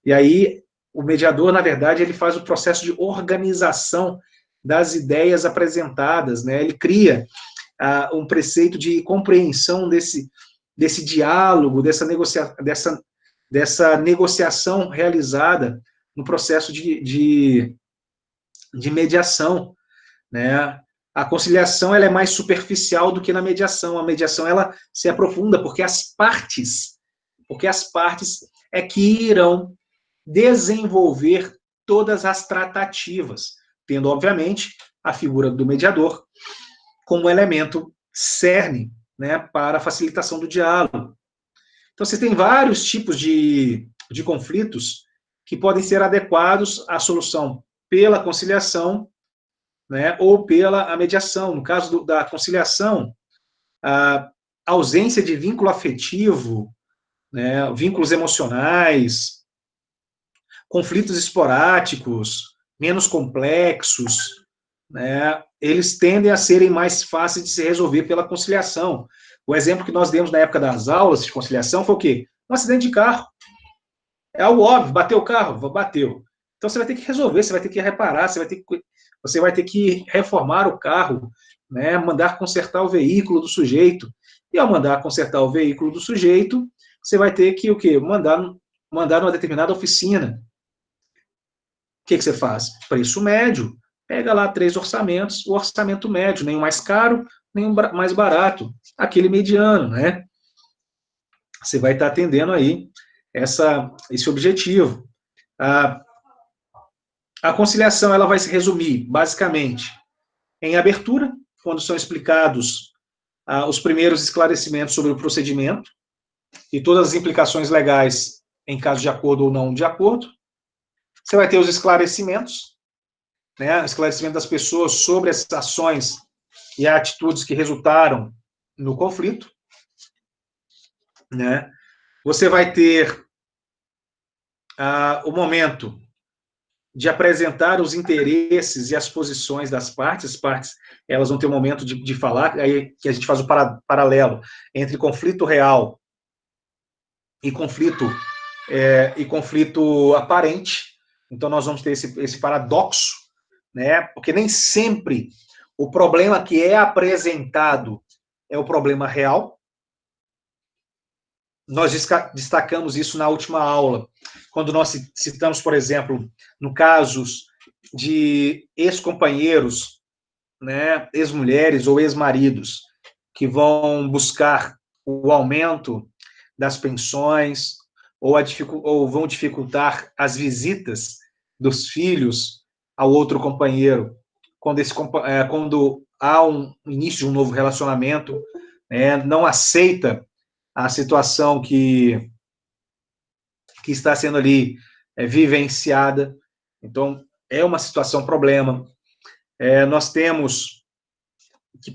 E aí, o mediador, na verdade, ele faz o processo de organização das ideias apresentadas, né? Ele cria um preceito de compreensão desse diálogo, dessa negociação realizada no processo de mediação, né? A conciliação ela é mais superficial do que na mediação. A mediação ela se aprofunda porque as partes é que irão desenvolver todas as tratativas, tendo obviamente a figura do mediador como elemento cerne, né, para a facilitação do diálogo. Então você tem vários tipos de conflitos que podem ser adequados à solução pela conciliação, né, ou pela mediação. No caso da conciliação, a ausência de vínculo afetivo, né, vínculos emocionais, conflitos esporádicos, menos complexos, né, eles tendem a serem mais fáceis de se resolver pela conciliação. O exemplo que nós demos na época das aulas de conciliação foi o quê? Um acidente de carro. É algo óbvio, bateu o carro? Bateu. Então você vai ter que resolver, você vai ter que reparar, você vai ter que reformar o carro, né, mandar consertar o veículo do sujeito. E ao mandar consertar o veículo do sujeito, você vai ter que o quê? Mandar numa determinada oficina. O que você faz? Preço médio. Pega lá 3 orçamentos, o orçamento médio, nem o mais caro, nem o mais barato, aquele mediano, né? Você vai estar atendendo aí esse objetivo. A conciliação ela vai se resumir, basicamente, em abertura, quando são explicados os primeiros esclarecimentos sobre o procedimento e todas as implicações legais em caso de acordo ou não de acordo. Você vai ter os esclarecimentos, né, esclarecimento das pessoas sobre as ações e atitudes que resultaram no conflito, né? Você vai ter o momento de apresentar os interesses e as posições das partes. As partes, elas vão ter um momento de falar, aí que a gente faz o paralelo entre conflito real e conflito aparente. Então, nós vamos ter esse paradoxo, né? Porque nem sempre o problema que é apresentado é o problema real. Nós destacamos isso na última aula, quando nós citamos, por exemplo, no casos de ex-companheiros, né, ex-mulheres ou ex-maridos, que vão buscar o aumento das pensões ou vão dificultar as visitas dos filhos ao outro companheiro, quando há um início de um novo relacionamento, não aceita a situação que está sendo ali vivenciada. Então, é uma situação problema. Nós temos que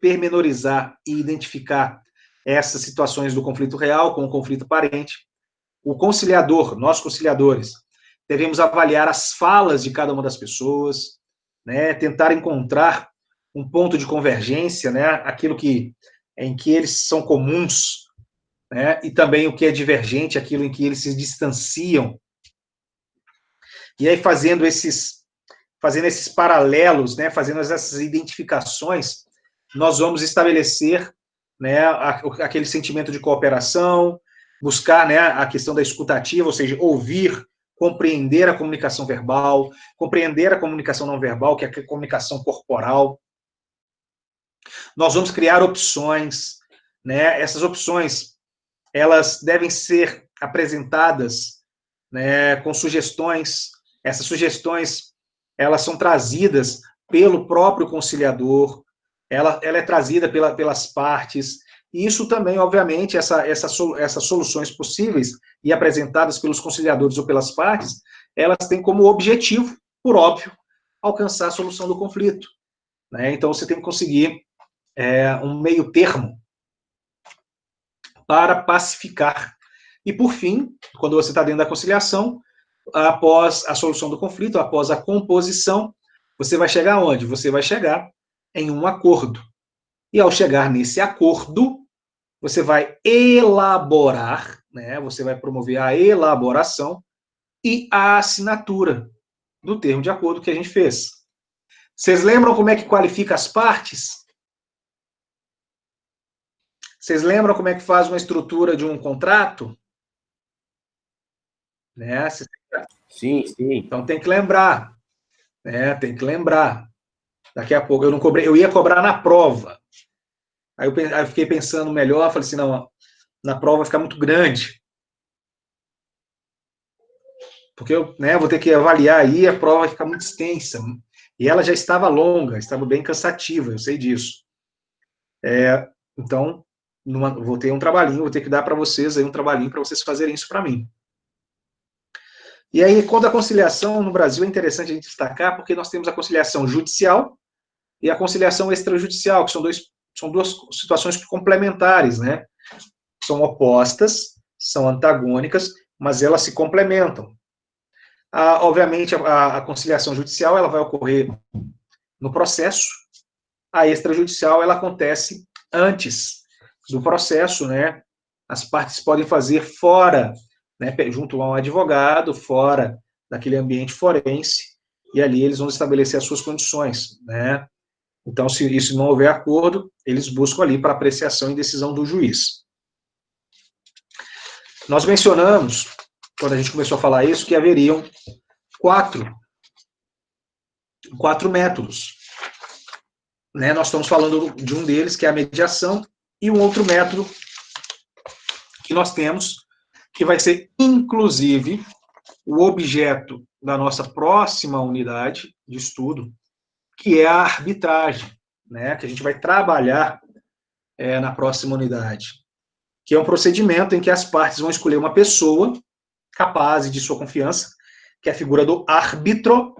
pormenorizar e identificar essas situações do conflito real com o conflito aparente. O conciliador, nós conciliadores, devemos avaliar as falas de cada uma das pessoas, né, tentar encontrar um ponto de convergência, né, aquilo em que eles são comuns, né, e também o que é divergente, aquilo em que eles se distanciam. E aí, fazendo esses paralelos, né, fazendo essas identificações, nós vamos estabelecer, né, aquele sentimento de cooperação, buscar, né, a questão da escutativa, ou seja, ouvir, compreender a comunicação verbal, compreender a comunicação não verbal, que é a comunicação corporal. Nós vamos criar opções, né, essas opções, elas devem ser apresentadas, né, com sugestões. Essas sugestões, elas são trazidas pelo próprio conciliador, ela é trazida pelas partes, e isso também, obviamente, essas soluções possíveis e apresentadas pelos conciliadores ou pelas partes, elas têm como objetivo, por óbvio, alcançar a solução do conflito, né? Então, você tem que conseguir um meio termo para pacificar. E, por fim, quando você está dentro da conciliação, após a solução do conflito, após a composição, você vai chegar aonde? Você vai chegar em um acordo. E ao chegar nesse acordo, você vai elaborar, né? Você vai promover a elaboração e a assinatura do termo de acordo que a gente fez. Vocês lembram como é que qualifica as partes? Vocês lembram como é que faz uma estrutura de um contrato? Né? Sim, sim. Então tem que lembrar, né? Tem que lembrar. Daqui a pouco eu não cobrei, eu ia cobrar na prova. Aí eu fiquei pensando melhor, falei assim, não, na prova vai ficar muito grande. Porque eu, né, vou ter que avaliar aí, a prova vai ficar muito extensa. E ela já estava longa, estava bem cansativa, eu sei disso. Então, vou ter um trabalhinho, vou ter que dar para vocês aí um trabalhinho para vocês fazerem isso para mim. E aí, quando a conciliação no Brasil é interessante a gente destacar, porque nós temos a conciliação judicial e a conciliação extrajudicial, que são duas situações complementares, né? São opostas, são antagônicas, mas elas se complementam. Obviamente, a conciliação judicial ela vai ocorrer no processo, a extrajudicial ela acontece antes do processo, né? As partes podem fazer fora, né, junto a um advogado, fora daquele ambiente forense, e ali eles vão estabelecer as suas condições, né? Então, se isso não houver acordo, eles buscam ali para apreciação e decisão do juiz. Nós mencionamos, quando a gente começou a falar isso, que haveriam quatro métodos. Né? Nós estamos falando de um deles, que é a mediação, e um outro método que nós temos, que vai ser, inclusive, o objeto da nossa próxima unidade de estudo, que é a arbitragem, né, que a gente vai trabalhar na próxima unidade, que é um procedimento em que as partes vão escolher uma pessoa capaz e de sua confiança, que é a figura do árbitro,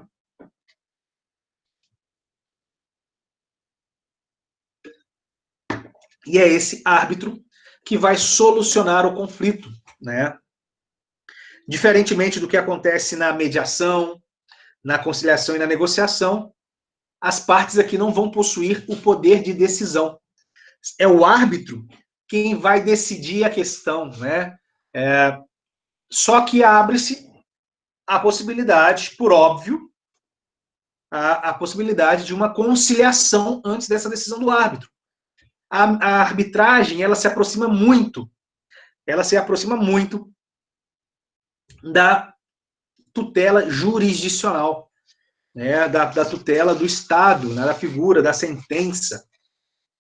e é esse árbitro que vai solucionar o conflito, né? Diferentemente do que acontece na mediação, na conciliação e na negociação, as partes aqui não vão possuir o poder de decisão. É o árbitro quem vai decidir a questão, né? Só que abre-se a possibilidade, por óbvio, a possibilidade de uma conciliação antes dessa decisão do árbitro. A arbitragem, ela se aproxima muito da tutela jurisdicional, né, da tutela do Estado, né, da figura da sentença.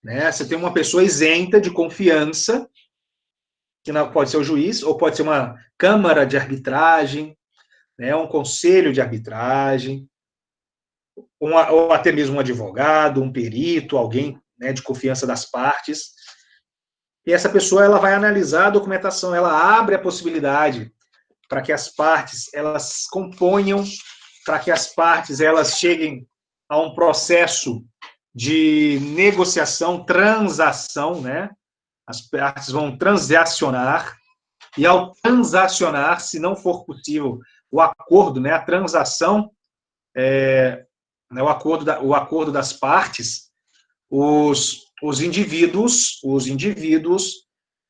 Né? Você tem uma pessoa isenta de confiança, que não, pode ser o juiz, ou pode ser uma câmara de arbitragem, né, um conselho de arbitragem, ou até mesmo um advogado, um perito, alguém, né, de confiança das partes. E essa pessoa ela vai analisar a documentação, ela abre a possibilidade para que as partes elas componham, para que as partes elas cheguem a um processo de negociação, transação, né? As partes vão transacionar, e ao transacionar, se não for possível o acordo, né, a transação, o acordo das partes, os indivíduos,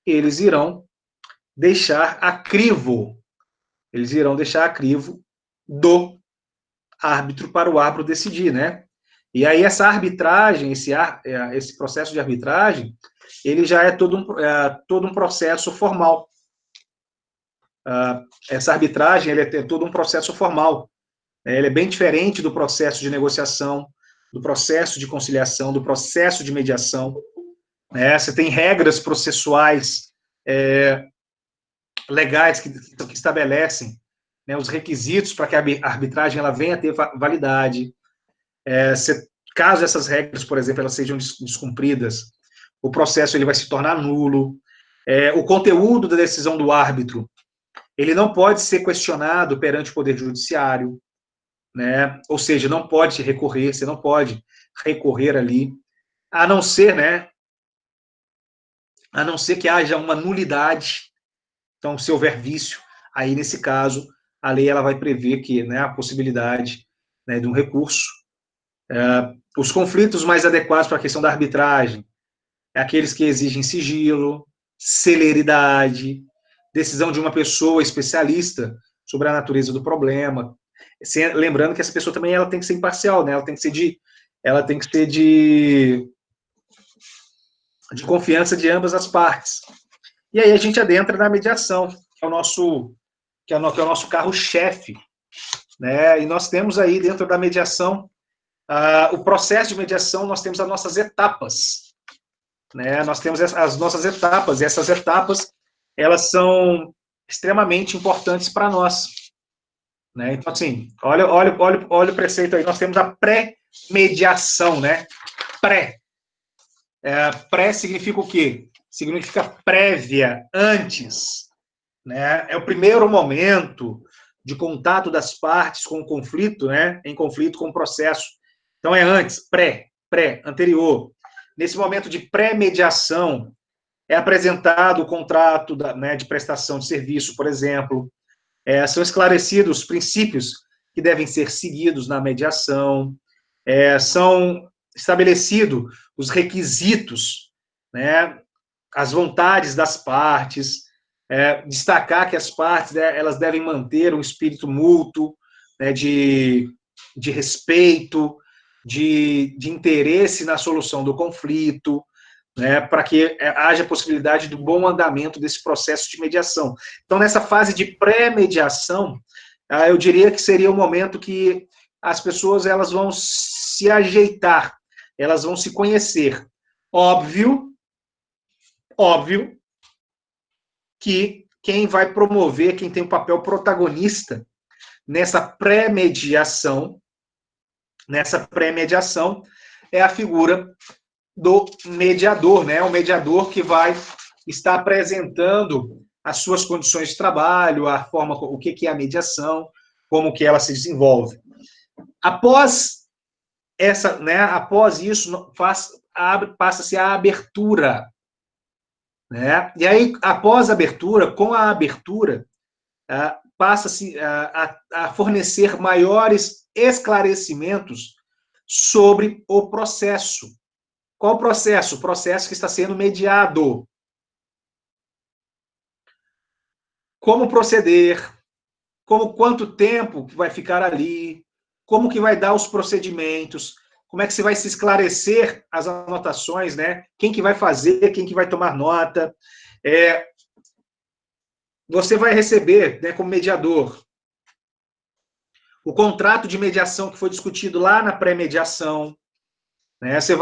eles irão deixar a crivo do árbitro para o árbitro decidir, né? E aí essa arbitragem, esse processo de arbitragem, ele já é todo um processo formal. Essa arbitragem, ele é todo um processo formal. Ele é bem diferente do processo de negociação, do processo de conciliação, do processo de mediação. Né? Você tem regras processuais legais que estabelecem, né, os requisitos para que a arbitragem ela venha a ter validade. Caso essas regras, por exemplo, elas sejam descumpridas, o processo ele vai se tornar nulo. O conteúdo da decisão do árbitro, ele não pode ser questionado perante o Poder Judiciário, né? Ou seja, não pode recorrer, você não pode recorrer ali, a não ser, né, a não ser que haja uma nulidade. Então, se houver vício, aí nesse caso, a lei ela vai prever que, né, a possibilidade, né, de um recurso. Os conflitos mais adequados para a questão da arbitragem é aqueles que exigem sigilo, celeridade, decisão de uma pessoa especialista sobre a natureza do problema. Lembrando que essa pessoa também ela tem que ser imparcial, né? Ela tem que ser de confiança de ambas as partes. E aí a gente adentra na mediação, que é o nosso carro-chefe, né? E nós temos aí dentro da mediação o processo de mediação, nós temos as nossas etapas, né? Nós temos as nossas etapas, e essas etapas, elas são extremamente importantes para nós, né? Então, assim, olha o preceito aí, nós temos a pré-mediação, né? Pré significa o quê? Significa prévia, antes, né? É o primeiro momento de contato das partes com o conflito, né? Em conflito com o processo. Então, é antes, anterior. Nesse momento de pré-mediação, é apresentado o contrato de prestação de serviço, por exemplo. São esclarecidos os princípios que devem ser seguidos na mediação. São estabelecidos os requisitos, né, as vontades das partes, destacar que as partes, né, elas devem manter um espírito mútuo, né, de respeito, de interesse na solução do conflito, né, para que haja possibilidade do bom andamento desse processo de mediação. Então, nessa fase de pré-mediação, eu diria que seria o momento que as pessoas elas vão se ajeitar, elas vão se conhecer. Óbvio que quem vai promover, quem tem o papel protagonista nessa pré-mediação, é a figura do mediador, né? O mediador que vai estar apresentando as suas condições de trabalho, a forma, o que é a mediação, como que ela se desenvolve. Após isso, passa-se a abertura, né? E aí, após a abertura, com a abertura, passa-se a fornecer maiores esclarecimentos sobre o processo. Qual o processo? O processo que está sendo mediado. Como proceder, quanto tempo que vai ficar ali, como que vai dar os procedimentos, como é que você vai se esclarecer as anotações, né? Quem que vai fazer, quem que vai tomar nota. Você vai receber, né, como mediador, o contrato de mediação que foi discutido lá na pré-mediação, né? Você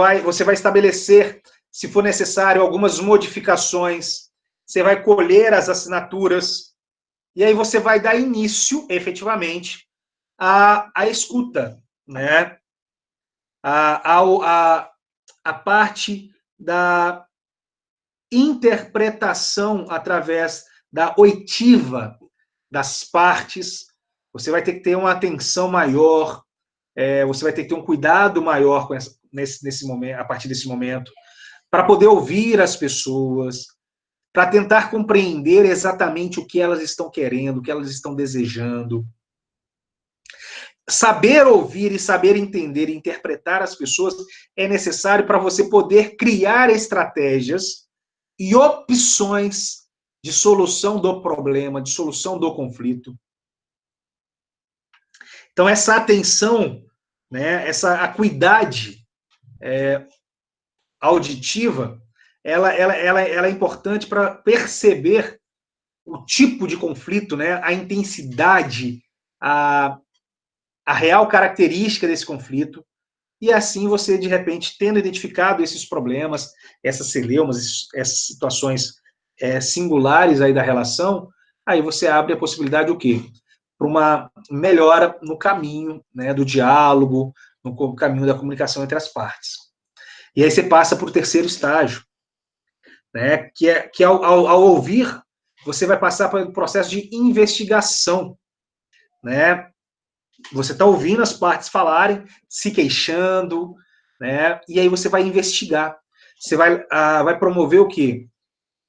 vai estabelecer, se for necessário, algumas modificações, você vai colher as assinaturas, e aí você vai dar início, efetivamente, à escuta, né? A parte da interpretação através da oitiva das partes. Você vai ter que ter uma atenção maior, você vai ter que ter um cuidado maior nesse momento, a partir desse momento, para poder ouvir as pessoas, para tentar compreender exatamente o que elas estão querendo, o que elas estão desejando. Saber ouvir e saber entender e interpretar as pessoas é necessário para você poder criar estratégias e opções de solução do problema, de solução do conflito. Então, essa atenção, né, essa acuidade auditiva, ela é importante para perceber o tipo de conflito, né, a intensidade, a real característica desse conflito, e assim você, de repente, tendo identificado esses problemas, essas celeumas, essas situações singulares aí da relação, aí você abre a possibilidade do quê? Para uma melhora no caminho, né, do diálogo, no caminho da comunicação entre as partes. E aí você passa para o terceiro estágio, né, que ao ouvir, você vai passar para o processo de investigação, né? Você está ouvindo as partes falarem, se queixando, né? E aí você vai investigar. Você vai promover o quê?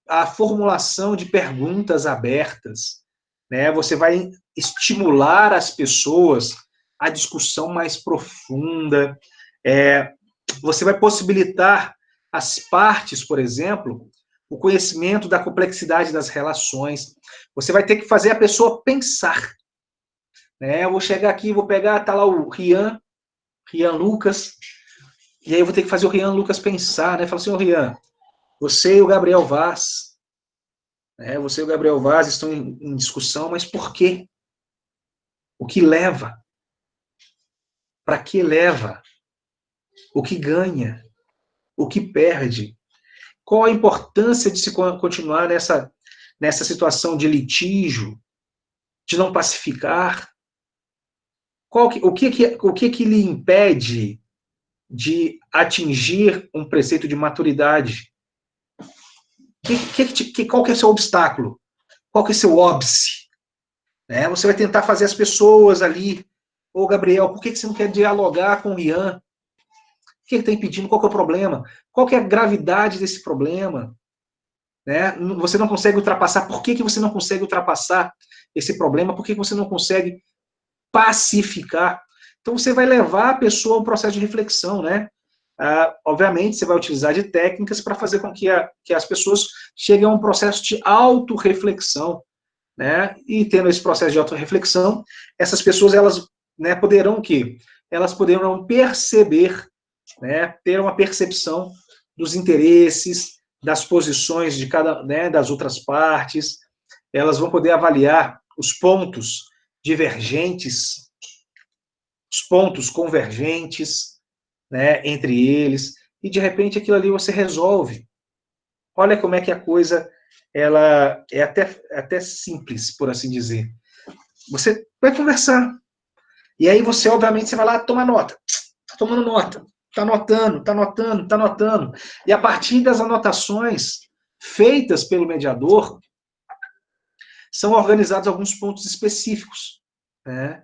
A formulação de perguntas abertas, né? Você vai estimular as pessoas à discussão mais profunda. Você vai possibilitar às partes, por exemplo, o conhecimento da complexidade das relações. Você vai ter que fazer a pessoa pensar. Eu vou chegar aqui, vou pegar, tá lá o Rian Lucas, e aí eu vou ter que fazer o Rian Lucas pensar, né? Falar assim, ô Rian, você e o Gabriel Vaz, você e o Gabriel Vaz estão em discussão, mas por quê? O que leva? Para que leva? O que ganha? O que perde? Qual a importância de se continuar nessa situação de litígio, de não pacificar? O que lhe impede de atingir um preceito de maturidade? Qual que é o seu obstáculo? Qual que é o seu óbice? Você vai tentar fazer as pessoas ali, ô Gabriel, por que você não quer dialogar com o Ian? O que ele está impedindo? Qual que é o problema? Qual que é a gravidade desse problema? Você não consegue ultrapassar. Por que você não consegue ultrapassar esse problema? Por que você não consegue pacificar? Então, você vai levar a pessoa a um processo de reflexão, né? Obviamente, você vai utilizar de técnicas para fazer com que as pessoas cheguem a um processo de autorreflexão, né? E tendo esse processo de autorreflexão, essas pessoas, elas, né, poderão o quê? Elas poderão perceber, né, ter uma percepção dos interesses, das posições de cada, né, das outras partes, elas vão poder avaliar os pontos divergentes, os pontos convergentes, né, entre eles, e de repente aquilo ali você resolve. Olha como é que a coisa ela é até simples, por assim dizer. Você vai conversar. E aí você, obviamente, você vai lá tomar nota. Está tomando nota. Está anotando, está anotando, está anotando. E a partir das anotações feitas pelo mediador, são organizados alguns pontos específicos. Né?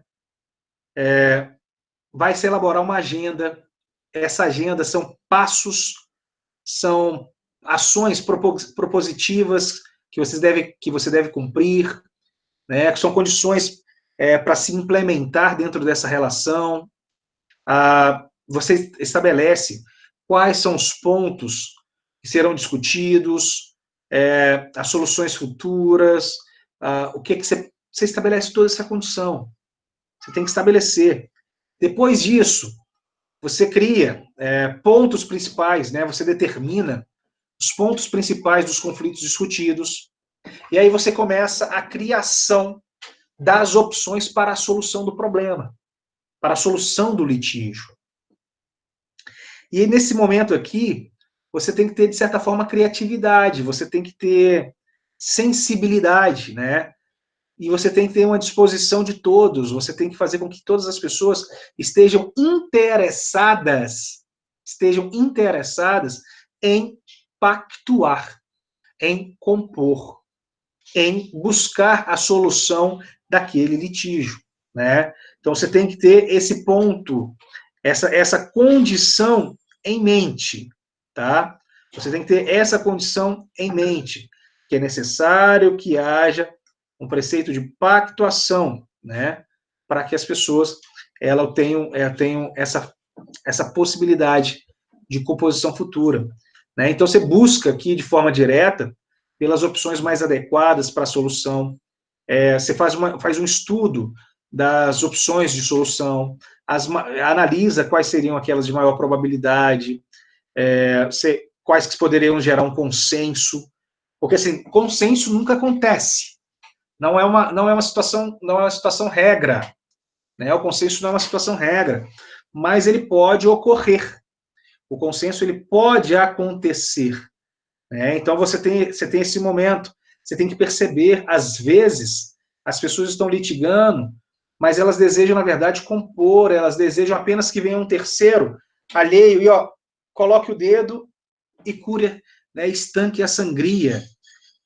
Vai se elaborar uma agenda. Essa agenda são passos, são ações propositivas que você deve cumprir, né? Que são condições para se implementar dentro dessa relação. Você estabelece quais são os pontos que serão discutidos, as soluções futuras, o que você estabelece toda essa condição. Você tem que estabelecer. Depois disso, você cria pontos principais, né? Você determina os pontos principais dos conflitos discutidos, e aí você começa a criação das opções para a solução do problema, para a solução do litígio. E nesse momento aqui, você tem que ter, de certa forma, criatividade, você tem que ter sensibilidade, né? E você tem que ter uma disposição de todos, você tem que fazer com que todas as pessoas estejam interessadas em pactuar, em compor, em buscar a solução daquele litígio, né? Então você tem que ter esse ponto, essa condição em mente, tá? Você tem que ter essa condição em mente, que é necessário que haja um preceito de pactuação, né? Para que as pessoas tenham essa possibilidade de composição futura, né? Então você busca aqui de forma direta pelas opções mais adequadas para a solução. Você faz um estudo das opções de solução, analisa quais seriam aquelas de maior probabilidade, quais que poderiam gerar um consenso, porque assim, consenso nunca acontece. Não é uma situação regra, né? O consenso não é uma situação regra, mas ele pode ocorrer. O consenso ele pode acontecer, né? Então você tem esse momento, você tem que perceber, às vezes, as pessoas estão litigando, mas elas desejam, na verdade, compor, elas desejam apenas que venha um terceiro alheio e, coloque o dedo e cure, né, estanque a sangria,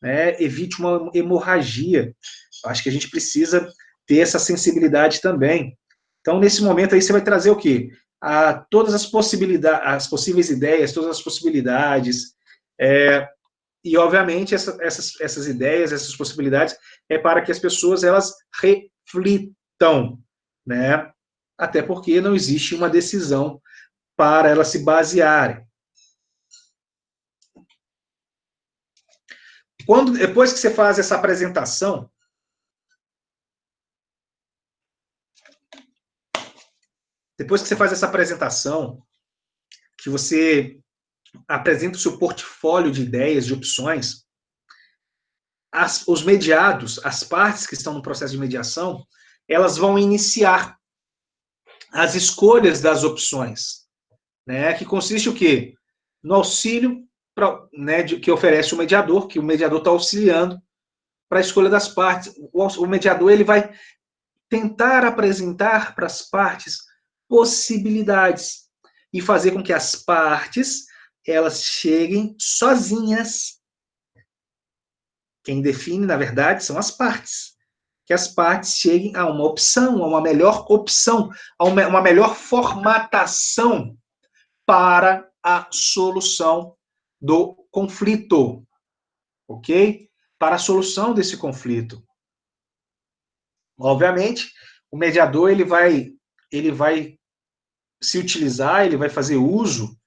né, evite uma hemorragia. Acho que a gente precisa ter essa sensibilidade também. Então, nesse momento aí, você vai trazer o quê? Todas as possibilidades, as possíveis ideias, todas as possibilidades, e, obviamente, essas ideias, essas possibilidades, para que as pessoas, elas reflitam, né? Até porque não existe uma decisão para elas se basearem. Depois que você faz essa apresentação, que você apresenta o seu portfólio de ideias, de opções, os mediados, as partes que estão no processo de mediação, elas vão iniciar as escolhas das opções, né? Que consiste o quê? No auxílio né, que oferece o mediador, que o mediador está auxiliando para a escolha das partes. O mediador ele vai tentar apresentar para as partes possibilidades e fazer com que as partes elas cheguem sozinhas. Quem define, na verdade, são as partes. Que as partes cheguem a uma opção, a uma melhor opção, a uma melhor formatação para a solução do conflito, ok? Para a solução desse conflito. Obviamente, o mediador ele vai se utilizar, ele vai fazer uso,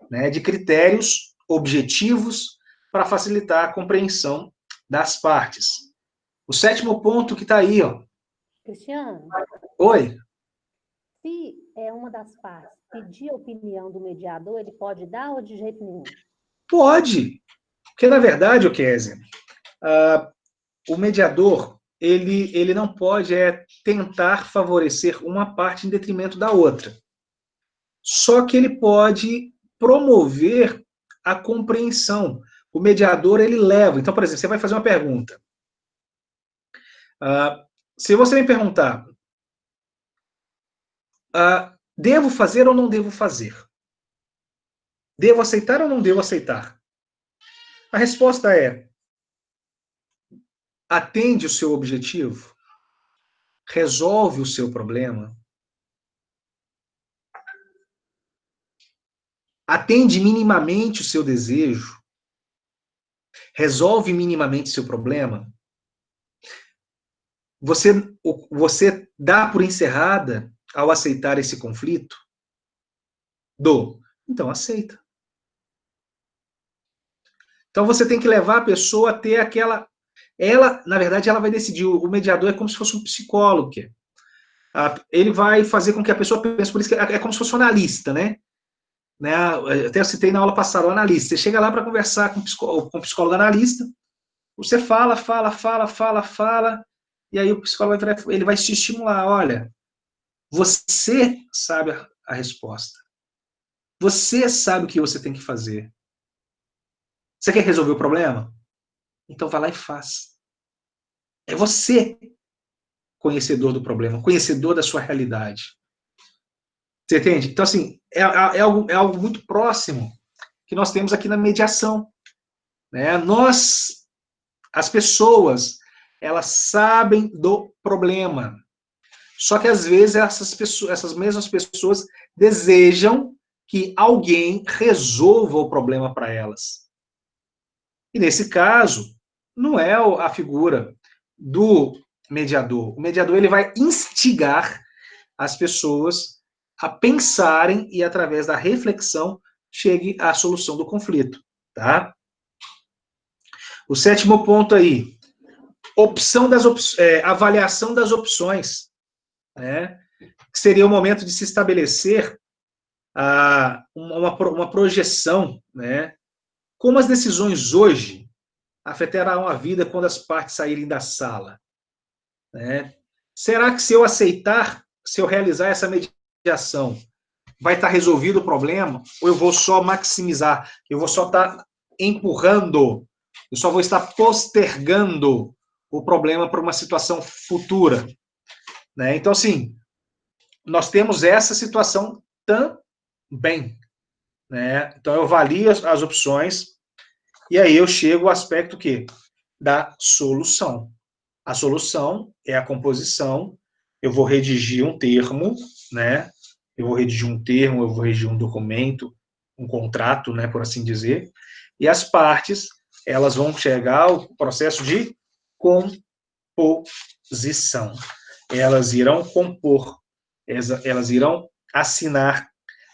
né, de critérios objetivos para facilitar a compreensão das partes. O sétimo ponto que está aí, ó. Cristiano. Oi. Se uma das partes pedir a opinião do mediador, ele pode dar ou de jeito nenhum? Pode. Porque, na verdade, Kézia, o mediador, ele não pode tentar favorecer uma parte em detrimento da outra. Só que ele pode promover a compreensão, o mediador, ele leva. Então, por exemplo, você vai fazer uma pergunta. Se você me perguntar, devo fazer ou não devo fazer? Devo aceitar ou não devo aceitar? A resposta é: atende o seu objetivo? Resolve o seu problema? Atende minimamente o seu desejo? Resolve minimamente o seu problema? Você dá por encerrada ao aceitar esse conflito? Dou. Então aceita. Então você tem que levar a pessoa a ter aquela. Ela, na verdade, ela vai decidir. O mediador é como se fosse um psicólogo. Ele vai fazer com que a pessoa pense, por isso que é como se fosse um analista, né? Até eu citei na aula passada, o analista. Você chega lá para conversar com o psicólogo analista, você fala, e aí o psicólogo ele vai te estimular. Olha, você sabe a resposta. Você sabe o que você tem que fazer. Você quer resolver o problema? Então vai lá e faz. É você conhecedor do problema, conhecedor da sua realidade. Você entende? Então, assim, é algo muito próximo que nós temos aqui na mediação. Né? As pessoas, elas sabem do problema. Só que, às vezes, essas mesmas pessoas desejam que alguém resolva o problema para elas. E, nesse caso, não é a figura do mediador. O mediador ele vai instigar as pessoas a pensarem e, através da reflexão, chegue à solução do conflito. Tá? O 7º ponto aí, avaliação das opções. Né? Seria o momento de se estabelecer uma projeção, né? Como as decisões hoje afetarão a vida quando as partes saírem da sala? Né? Será que se eu aceitar, se eu realizar essa mediação, vai estar resolvido o problema? Ou eu vou só maximizar? Eu vou só estar empurrando? Eu só vou estar postergando o problema para uma situação futura? Né? Então, assim, nós temos essa situação também. Né? Então, eu avalio as opções e aí eu chego ao aspecto da solução. A solução é a composição. Eu vou redigir um termo, né? Eu vou redigir um documento, um contrato, né, por assim dizer, e as partes, elas vão chegar ao processo de composição. Elas irão compor, elas irão assinar,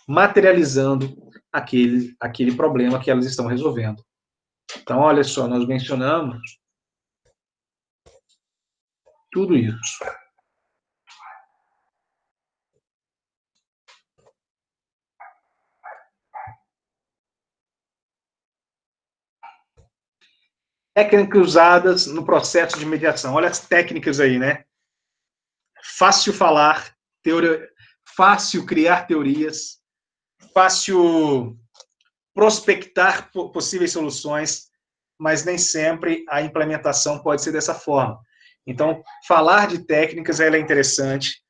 materializando aquele problema que elas estão resolvendo. Então, olha só, nós mencionamos tudo isso. Técnicas usadas no processo de mediação. Olha as técnicas aí, né? Fácil falar, fácil criar teorias, fácil prospectar possíveis soluções, mas nem sempre a implementação pode ser dessa forma. Então, falar de técnicas ela é interessante,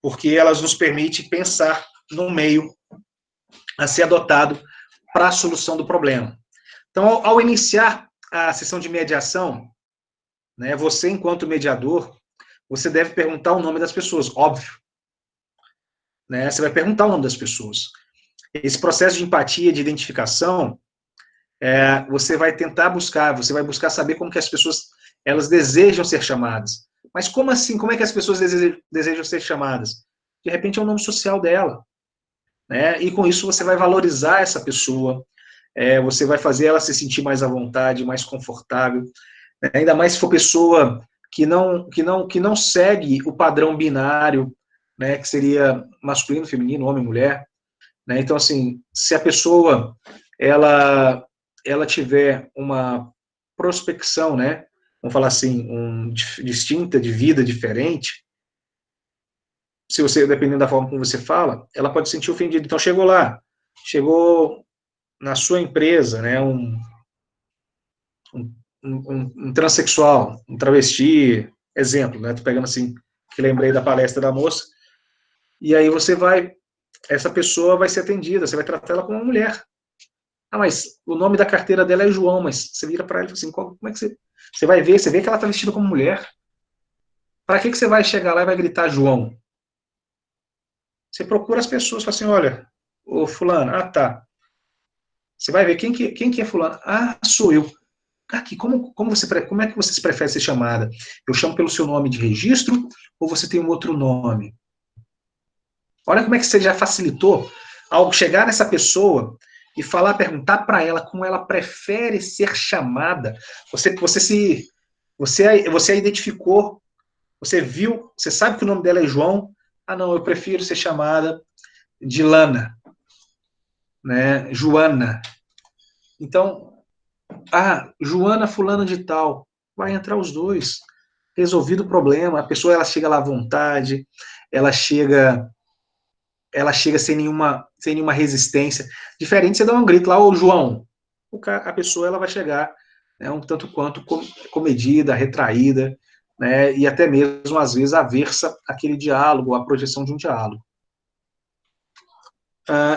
porque elas nos permitem pensar no meio a ser adotado para a solução do problema. Então, ao iniciar a sessão de mediação, né, você, enquanto mediador, você deve perguntar o nome das pessoas, óbvio. Né, você vai perguntar o nome das pessoas. Esse processo de empatia, de identificação, você vai tentar buscar, você vai buscar saber como que as pessoas, elas desejam ser chamadas. Mas como assim? Como é que as pessoas desejam ser chamadas? De repente é o nome social dela. Né? E com isso você vai valorizar essa pessoa, você vai fazer ela se sentir mais à vontade, mais confortável, né? Ainda mais se for pessoa que não segue o padrão binário, né? Que seria masculino, feminino, homem, mulher. Né? Então, assim, se a pessoa ela tiver uma prospecção, né? Vamos falar assim, distinta, de vida diferente, se você, dependendo da forma como você fala, ela pode se sentir ofendida. Então, chegou na sua empresa, né, um transexual, um travesti, exemplo, né? Tô pegando assim, que lembrei da palestra da moça, e aí essa pessoa vai ser atendida, você vai tratar ela como uma mulher. Ah, mas o nome da carteira dela é João, mas você vira para ela e fala assim, como é que você vai ver, você vê que ela está vestida como mulher. Para que você vai chegar lá e vai gritar João? Você procura as pessoas, fala assim, olha, ô fulano, ah tá. Você vai ver quem que é fulano. Ah, sou eu. Aqui, como é que você se prefere ser chamada? Eu chamo pelo seu nome de registro ou você tem um outro nome? Olha como é que você já facilitou ao chegar nessa pessoa e perguntar para ela como ela prefere ser chamada. Você a identificou, você viu, você sabe que o nome dela é João. Ah, não, eu prefiro ser chamada de Lana, né? Joana. Então, Joana fulana de tal. Vai entrar os dois. Resolvido o problema. A pessoa ela chega lá à vontade, ela chega sem nenhuma resistência. Diferente você dar um grito lá, ô João. A pessoa ela vai chegar, né, um tanto quanto comedida, retraída, né, e até mesmo, às vezes, aversa àquele diálogo, à projeção de um diálogo.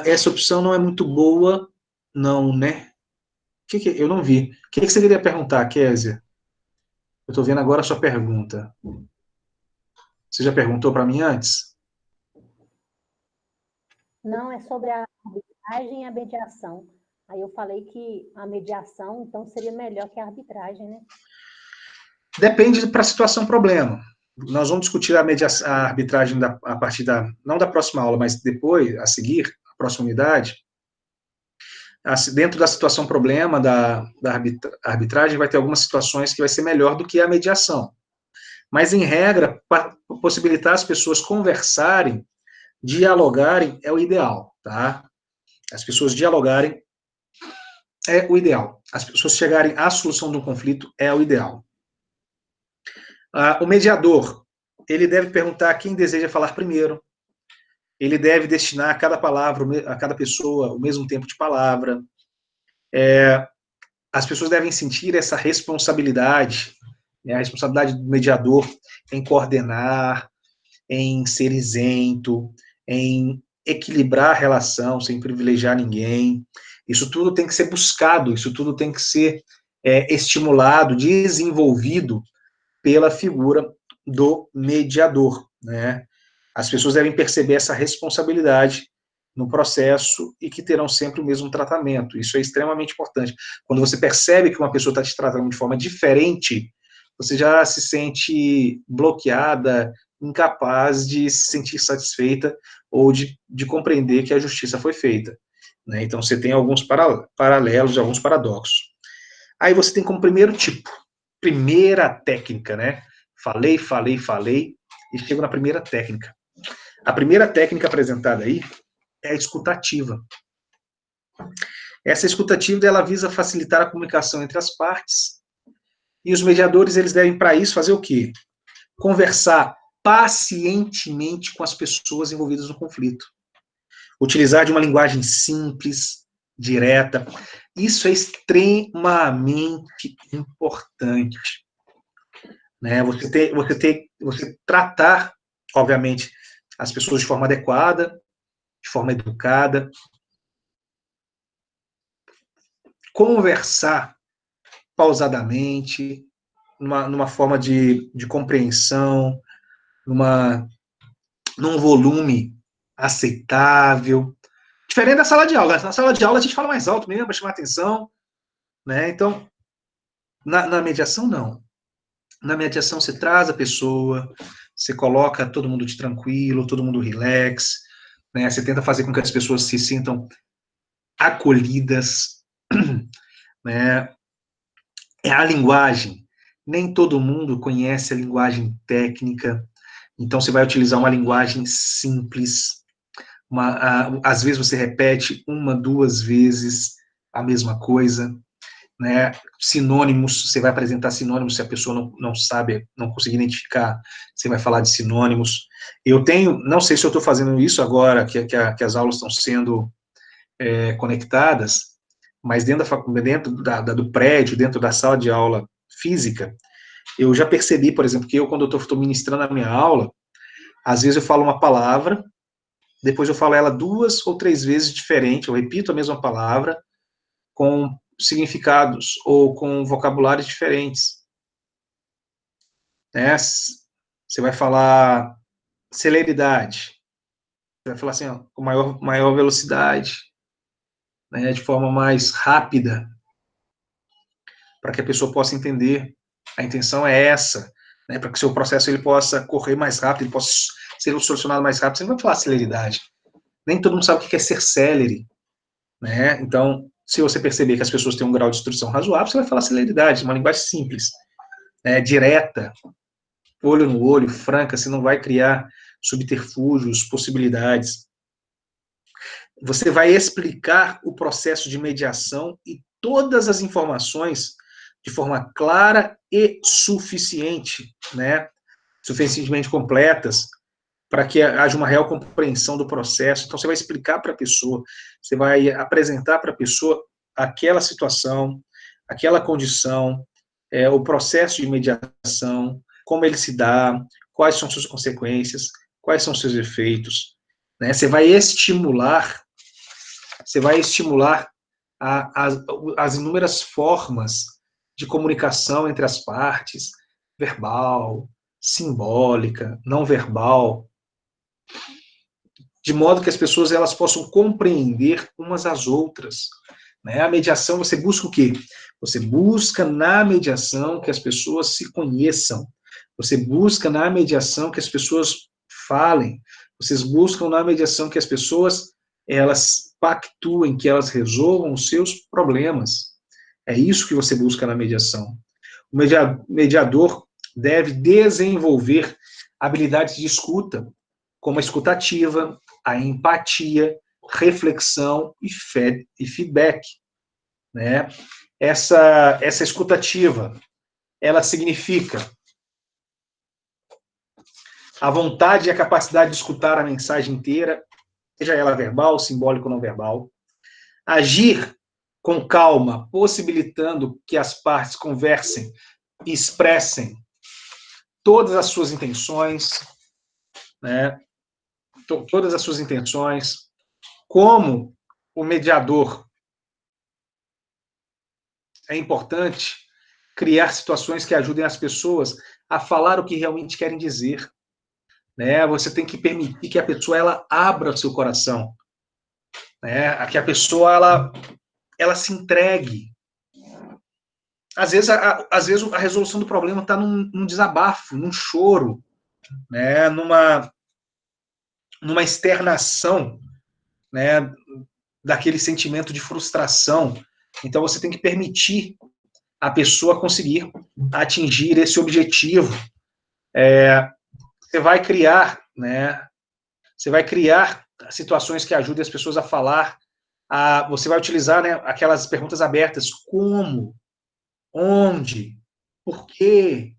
Essa opção não é muito boa, não, né? Eu não vi. O que você queria perguntar, Kézia? Eu estou vendo agora a sua pergunta. Você já perguntou para mim antes? Não, é sobre a arbitragem e a mediação. Aí eu falei que a mediação, então, seria melhor que a arbitragem, né? Depende para a situação problema. Nós vamos discutir a arbitragem a partir não da próxima aula, mas depois, a seguir, a próxima unidade. Dentro da situação problema da arbitragem, vai ter algumas situações que vai ser melhor do que a mediação. Mas, em regra, para possibilitar as pessoas conversarem, dialogarem, é o ideal, tá? As pessoas dialogarem é o ideal. As pessoas chegarem à solução do conflito é o ideal. O mediador, ele deve perguntar a quem deseja falar primeiro. Ele deve destinar a cada palavra, a cada pessoa, o mesmo tempo de palavra. As pessoas devem sentir essa responsabilidade, né, a responsabilidade do mediador em coordenar, em ser isento, em equilibrar a relação, sem privilegiar ninguém. Isso tudo tem que ser buscado, isso tudo tem que ser estimulado, desenvolvido pela figura do mediador, né? As pessoas devem perceber essa responsabilidade no processo e que terão sempre o mesmo tratamento. Isso é extremamente importante. Quando você percebe que uma pessoa está te tratando de forma diferente, você já se sente bloqueada, incapaz de se sentir satisfeita ou de compreender que a justiça foi feita, né? Então, você tem alguns paralelos, alguns paradoxos. Aí você tem como primeiro tipo, primeira técnica, né? Falei, e chego na primeira técnica. A primeira técnica apresentada aí é a escutativa. Essa escutativa, ela visa facilitar a comunicação entre as partes, e os mediadores, eles devem, para isso, fazer o quê? Conversar pacientemente com as pessoas envolvidas no conflito. Utilizar de uma linguagem simples, direta. Isso é extremamente importante, né? Você tratar, obviamente, as pessoas de forma adequada, de forma educada, conversar pausadamente, numa forma de compreensão, num volume aceitável. Diferente da sala de aula. Na sala de aula a gente fala mais alto mesmo, para chamar atenção, né? Então, na mediação, não. Na mediação, você traz a pessoa, você coloca todo mundo de tranquilo, todo mundo relax, né? Você tenta fazer com que as pessoas se sintam acolhidas, né? É a linguagem. Nem todo mundo conhece a linguagem técnica, então você vai utilizar uma linguagem simples. Às vezes você repete 1, 2 vezes a mesma coisa, né? Sinônimos, você vai apresentar sinônimos, se a pessoa não sabe, não conseguir identificar, você vai falar de sinônimos. Não sei se eu estou fazendo isso agora, que as aulas estão sendo conectadas, mas do prédio, dentro da sala de aula física, eu já percebi, por exemplo, que quando eu estou ministrando a minha aula, às vezes eu falo uma palavra, depois eu falo ela 2 ou 3 vezes diferente, eu repito a mesma palavra, com significados ou com vocabulários diferentes. Né? Você vai falar celeridade, você vai falar assim, ó, com maior velocidade, né, de forma mais rápida, para que a pessoa possa entender. A intenção é essa, né, para que o seu processo ele possa correr mais rápido, ele possa ser solucionado mais rápido. Você não vai falar celeridade. Nem todo mundo sabe o que é ser célere, né? Então, se você perceber que as pessoas têm um grau de instrução razoável, você vai falar celeridade, uma linguagem simples, né, direta, olho no olho, franca, você não vai criar subterfúgios, possibilidades. Você vai explicar o processo de mediação e todas as informações de forma clara e suficiente, né? Suficientemente completas, para que haja uma real compreensão do processo. Então, você vai explicar para a pessoa, você vai apresentar para a pessoa aquela situação, aquela condição, o processo de mediação, como ele se dá, quais são suas consequências, quais são seus efeitos, né? Você vai estimular as inúmeras formas de comunicação entre as partes, verbal, simbólica, não verbal, de modo que as pessoas elas possam compreender umas às outras. Né? A mediação, você busca o quê? Você busca na mediação que as pessoas se conheçam. Você busca na mediação que as pessoas falem. Vocês buscam na mediação que as pessoas elas pactuem, que elas resolvam os seus problemas. É isso que você busca na mediação. O mediador deve desenvolver habilidades de escuta, como a escutativa, a empatia, reflexão e feedback. Né? Essa escutativa, ela significa a vontade e a capacidade de escutar a mensagem inteira, seja ela verbal, simbólica ou não verbal. Agir com calma, possibilitando que as partes conversem e expressem todas as suas intenções, né? Todas as suas intenções, como o mediador, é importante criar situações que ajudem as pessoas a falar o que realmente querem dizer. Né? Você tem que permitir que a pessoa ela abra o seu coração, né? Que a pessoa ela se entregue. Às vezes a resolução do problema está num desabafo, num choro, né? numa externação, né? Daquele sentimento de frustração. Então você tem que permitir a pessoa conseguir atingir esse objetivo. Você vai criar, né? Você vai criar situações que ajudem as pessoas a falar. Você vai utilizar, né, aquelas perguntas abertas: como, onde, por quê,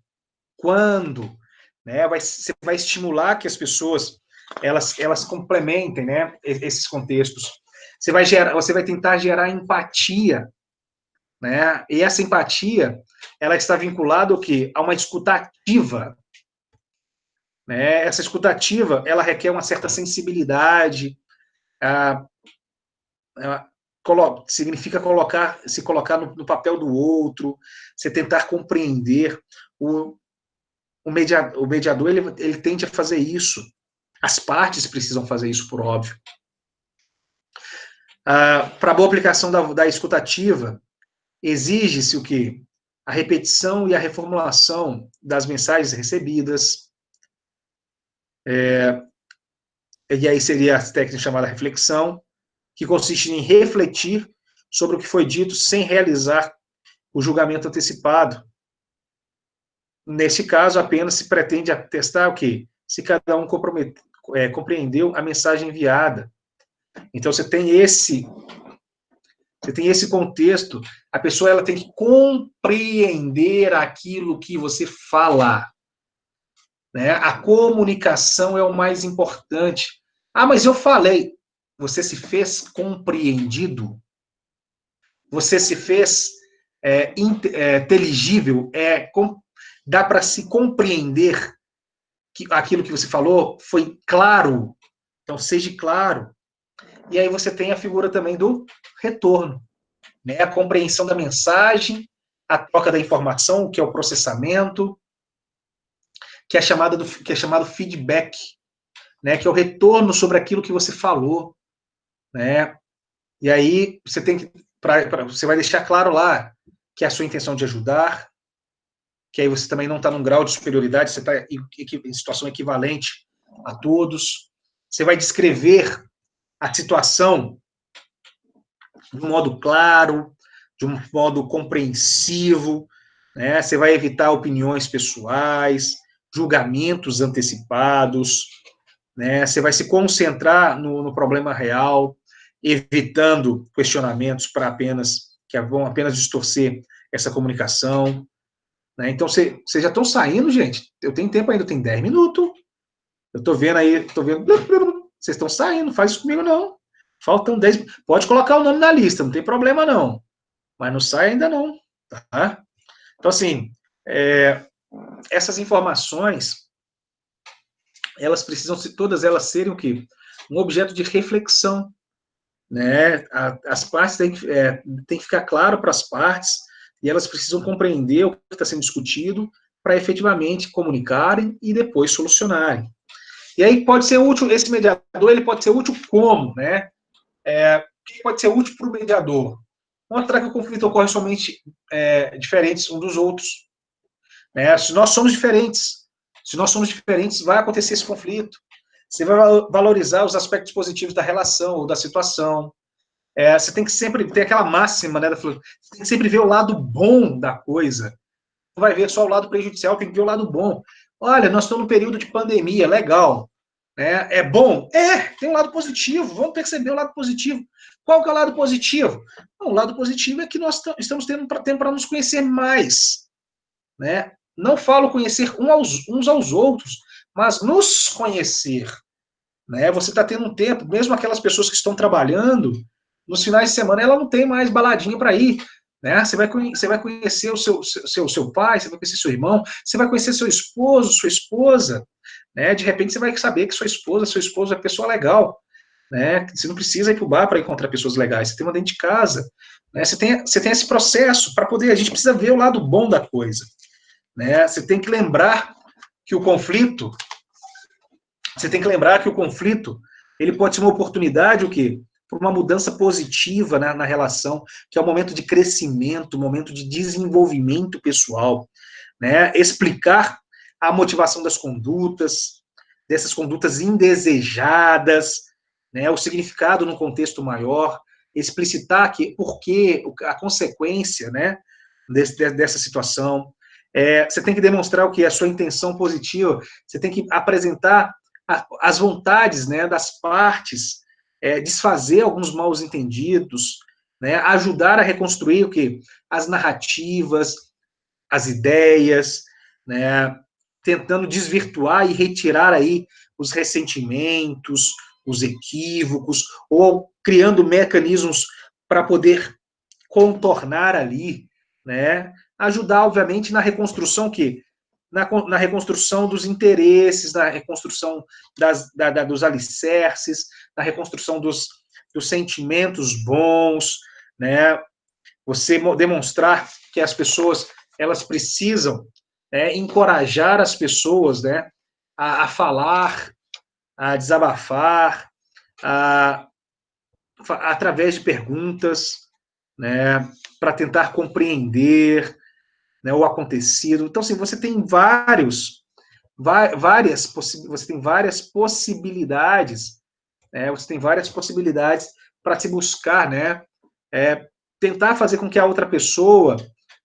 quando, né? Você vai estimular que as pessoas elas complementem, né, esses contextos. Você vai tentar gerar empatia, né? E essa empatia, ela está vinculada ao quê? A uma escuta ativa, né? Essa escuta ativa, ela requer uma certa sensibilidade, significa se colocar no papel do outro, você tentar compreender. O mediador, ele tende a fazer isso. As partes precisam fazer isso, por óbvio. Para a boa aplicação da escuta ativa, exige-se o quê? A repetição e a reformulação das mensagens recebidas. E aí seria a técnica chamada reflexão, que consiste em refletir sobre o que foi dito sem realizar o julgamento antecipado. Neste caso, apenas se pretende atestar o quê? Se cada um compreendeu a mensagem enviada. Então, você tem esse contexto, a pessoa ela tem que compreender aquilo que você fala. Né? A comunicação é o mais importante. Mas eu falei. Você se fez compreendido? Você se fez inteligível? Dá para se compreender que aquilo que você falou foi claro? Então, seja claro. E aí você tem a figura também do retorno, né? A compreensão da mensagem, a troca da informação, que é o processamento, que é chamado feedback, né? Que é o retorno sobre aquilo que você falou, né? E aí você tem que você vai deixar claro lá que é a sua intenção de ajudar, que aí você também não está num grau de superioridade, você está em situação equivalente a todos. Você vai descrever a situação de um modo claro, de um modo compreensivo, né? Você vai evitar opiniões pessoais, julgamentos antecipados, né? Você vai se concentrar no problema real, evitando questionamentos que vão apenas distorcer essa comunicação, né? Então, vocês já estão saindo, gente. Eu tenho tempo ainda, tem 10 minutos. Eu estou vendo aí, vocês estão saindo, faz isso comigo não. Faltam 10. Pode colocar o nome na lista, não tem problema não. Mas não sai ainda não, tá? Então, assim, essas informações, elas precisam, todas elas serem o quê? Um objeto de reflexão, né? As partes têm que ficar claro para as partes e elas precisam compreender o que está sendo discutido para efetivamente comunicarem e depois solucionarem. E aí pode ser útil, esse mediador, ele pode ser útil como, né? O que pode ser útil para o mediador? Mostrar que o conflito ocorre somente diferentes uns dos outros. Né? Se nós somos diferentes, vai acontecer esse conflito. Você vai valorizar os aspectos positivos da relação ou da situação. Você tem que sempre ter aquela máxima, né? Você tem que sempre ver o lado bom da coisa. Não vai ver só o lado prejudicial, tem que ver o lado bom. Olha, nós estamos num período de pandemia, legal. É bom? Tem um lado positivo, vamos perceber o lado positivo. Qual que é o lado positivo? O lado positivo é que nós estamos tendo tempo para nos conhecer mais. Né? Não falo conhecer uns aos outros, mas nos conhecer. Né? Você está tendo um tempo, mesmo aquelas pessoas que estão trabalhando, nos finais de semana ela não tem mais baladinha para ir. Né? Você vai conhecer o seu pai, você vai conhecer seu irmão, você vai conhecer seu esposo, sua esposa. Né? De repente você vai saber que seu esposo é pessoa legal. Né? Você não precisa ir para o bar para encontrar pessoas legais, você tem uma dentro de casa. Né? Você tem esse processo para poder, a gente precisa ver o lado bom da coisa. Né? Você tem que lembrar que o conflito, ele pode ser uma oportunidade, o quê? Para uma mudança positiva, né, na relação, que é um momento de crescimento, um momento de desenvolvimento pessoal. Né? Explicar a motivação das condutas, dessas condutas indesejadas, né? O significado no contexto maior, explicitar a consequência, né, dessa situação. Você tem que demonstrar o que? A sua intenção positiva, você tem que apresentar as vontades, né, das partes, desfazer alguns mal entendidos, né, ajudar a reconstruir o que? As narrativas, as ideias, né, tentando desvirtuar e retirar aí os ressentimentos, os equívocos, ou criando mecanismos para poder contornar ali, né, ajudar, obviamente, na reconstrução na reconstrução dos interesses, na reconstrução dos alicerces, na reconstrução dos sentimentos bons, né? Você demonstrar que as pessoas elas precisam encorajar as pessoas, né, a falar, a desabafar, através de perguntas, né, para tentar compreender, né, o acontecido. Então, assim, você tem várias possibilidades, né, para se buscar, né, tentar fazer com que a outra pessoa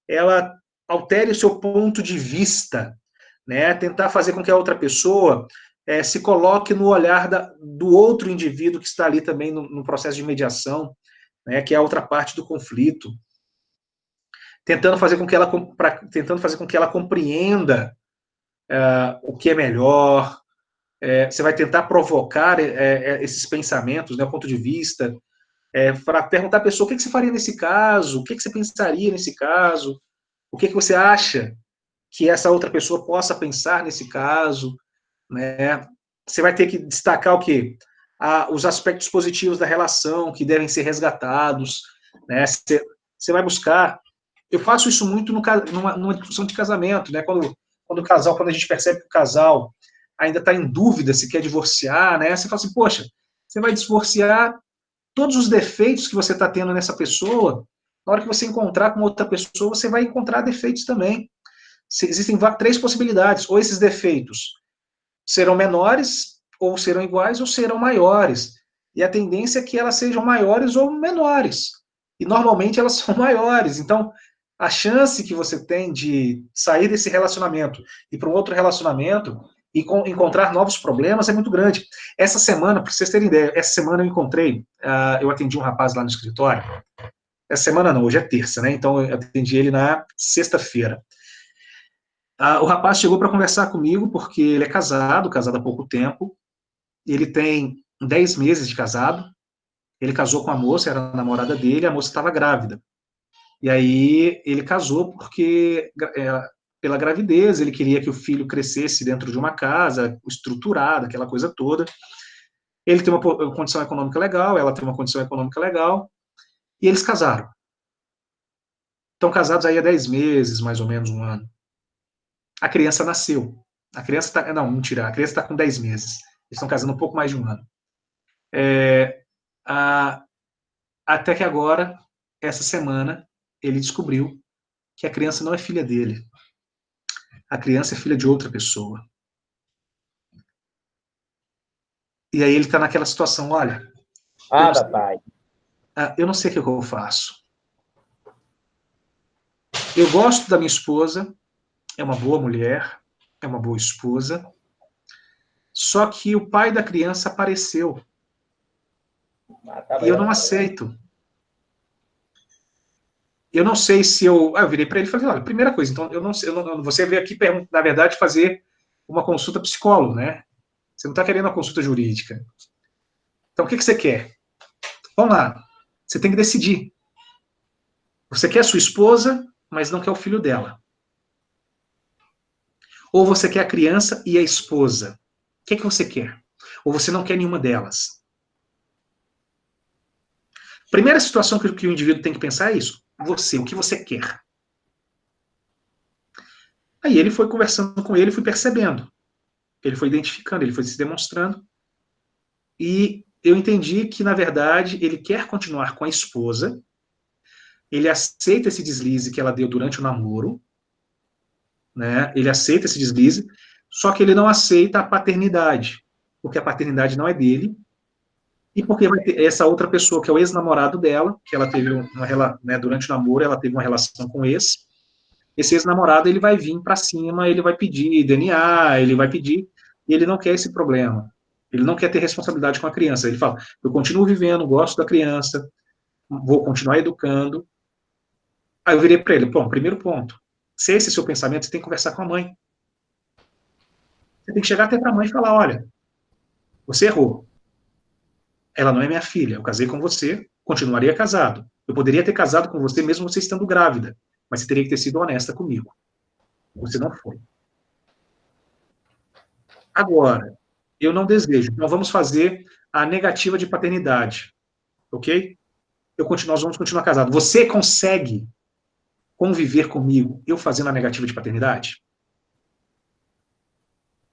ela altere o seu ponto de vista, né, tentar fazer com que a outra pessoa se coloque no olhar do outro indivíduo que está ali também no processo de mediação, né, que é a outra parte do conflito, tentando fazer com que ela compreenda o que é melhor. Você vai tentar provocar esses pensamentos, né, o ponto de vista, Para perguntar à pessoa o que você faria nesse caso, o que você pensaria nesse caso, o que você acha que essa outra pessoa possa pensar nesse caso, né? Você vai ter que destacar o quê? Os aspectos positivos da relação que devem ser resgatados, né? Você vai buscar. Eu faço isso muito numa discussão de casamento, né? Quando a gente percebe que o casal ainda está em dúvida se quer divorciar, né? Você fala assim, poxa, você vai divorciar todos os defeitos que você está tendo nessa pessoa, na hora que você encontrar com outra pessoa, você vai encontrar defeitos também. Existem 3 possibilidades, ou esses defeitos serão menores, ou serão iguais, ou serão maiores. E a tendência é que elas sejam maiores ou menores. E normalmente elas são maiores. Então, a chance que você tem de sair desse relacionamento e para um outro relacionamento e encontrar novos problemas é muito grande. Essa semana, para vocês terem ideia, essa semana eu atendi um rapaz lá no escritório. Essa semana não, hoje é terça, né? Então eu atendi ele na sexta-feira. O rapaz chegou para conversar comigo porque ele é casado há pouco tempo. Ele tem 10 meses de casado. Ele casou com a moça, era a namorada dele, a moça estava grávida. E aí ele casou porque, pela gravidez, ele queria que o filho crescesse dentro de uma casa, estruturada, aquela coisa toda. Ele tem uma condição econômica legal, ela tem uma condição econômica legal, e eles casaram. Estão casados aí há 10 meses, mais ou menos, um ano. A criança nasceu. A criança está... Não, mentira, a criança está com 10 meses. Eles estão casando um pouco mais de um ano. Até que agora, essa semana, ele descobriu que a criança não é filha dele. A criança é filha de outra pessoa. E aí ele está naquela situação, olha... papai. Eu não sei o que eu faço. Eu gosto da minha esposa, é uma boa mulher, é uma boa esposa, só que o pai da criança apareceu. E eu não aceito. Eu não sei se eu... eu virei para ele e falei, olha, primeira coisa, então, você veio aqui, na verdade, fazer uma consulta psicóloga, né? Você não está querendo uma consulta jurídica. Então, o que você quer? Vamos lá. Você tem que decidir. Você quer a sua esposa, mas não quer o filho dela. Ou você quer a criança e a esposa. O que você quer? Ou você não quer nenhuma delas? Primeira situação que o indivíduo tem que pensar é isso. Você, o que você quer? Aí ele foi conversando com ele, fui percebendo. Ele foi identificando, ele foi se demonstrando. E eu entendi que, na verdade, ele quer continuar com a esposa. Ele aceita esse deslize que ela deu durante o namoro. Né? Ele aceita esse deslize, só que ele não aceita a paternidade. Porque a paternidade não é dele. E porque vai ter essa outra pessoa, que é o ex-namorado dela, que ela teve durante o namoro, ela teve uma relação com esse ex-namorado, ele vai vir para cima, ele vai pedir DNA, ele vai pedir, e ele não quer esse problema. Ele não quer ter responsabilidade com a criança. Ele fala, eu continuo vivendo, gosto da criança, vou continuar educando. Aí eu virei para ele, primeiro ponto, se esse é o seu pensamento, você tem que conversar com a mãe. Você tem que chegar até para a mãe e falar, olha, você errou. Ela não é minha filha, eu casei com você, continuaria casado. Eu poderia ter casado com você mesmo você estando grávida, mas você teria que ter sido honesta comigo. Você não foi. Agora, eu não desejo, então vamos fazer a negativa de paternidade, ok? Nós vamos continuar casados. Você consegue conviver comigo, eu fazendo a negativa de paternidade?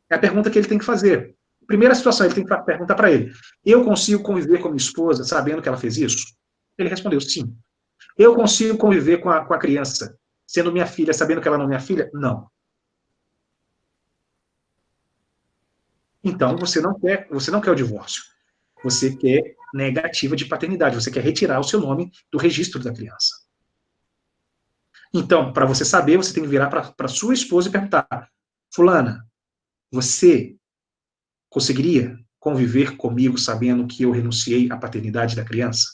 É a pergunta que ele tem que fazer. Primeira situação, ele tem que perguntar para ele, eu consigo conviver com minha esposa sabendo que ela fez isso? Ele respondeu, sim. Eu consigo conviver com a criança sendo minha filha, sabendo que ela não é minha filha? Não. Então, você não quer o divórcio. Você quer negativa de paternidade. Você quer retirar o seu nome do registro da criança. Então, para você saber, você tem que virar para sua esposa e perguntar, fulana, você conseguiria conviver comigo sabendo que eu renunciei à paternidade da criança?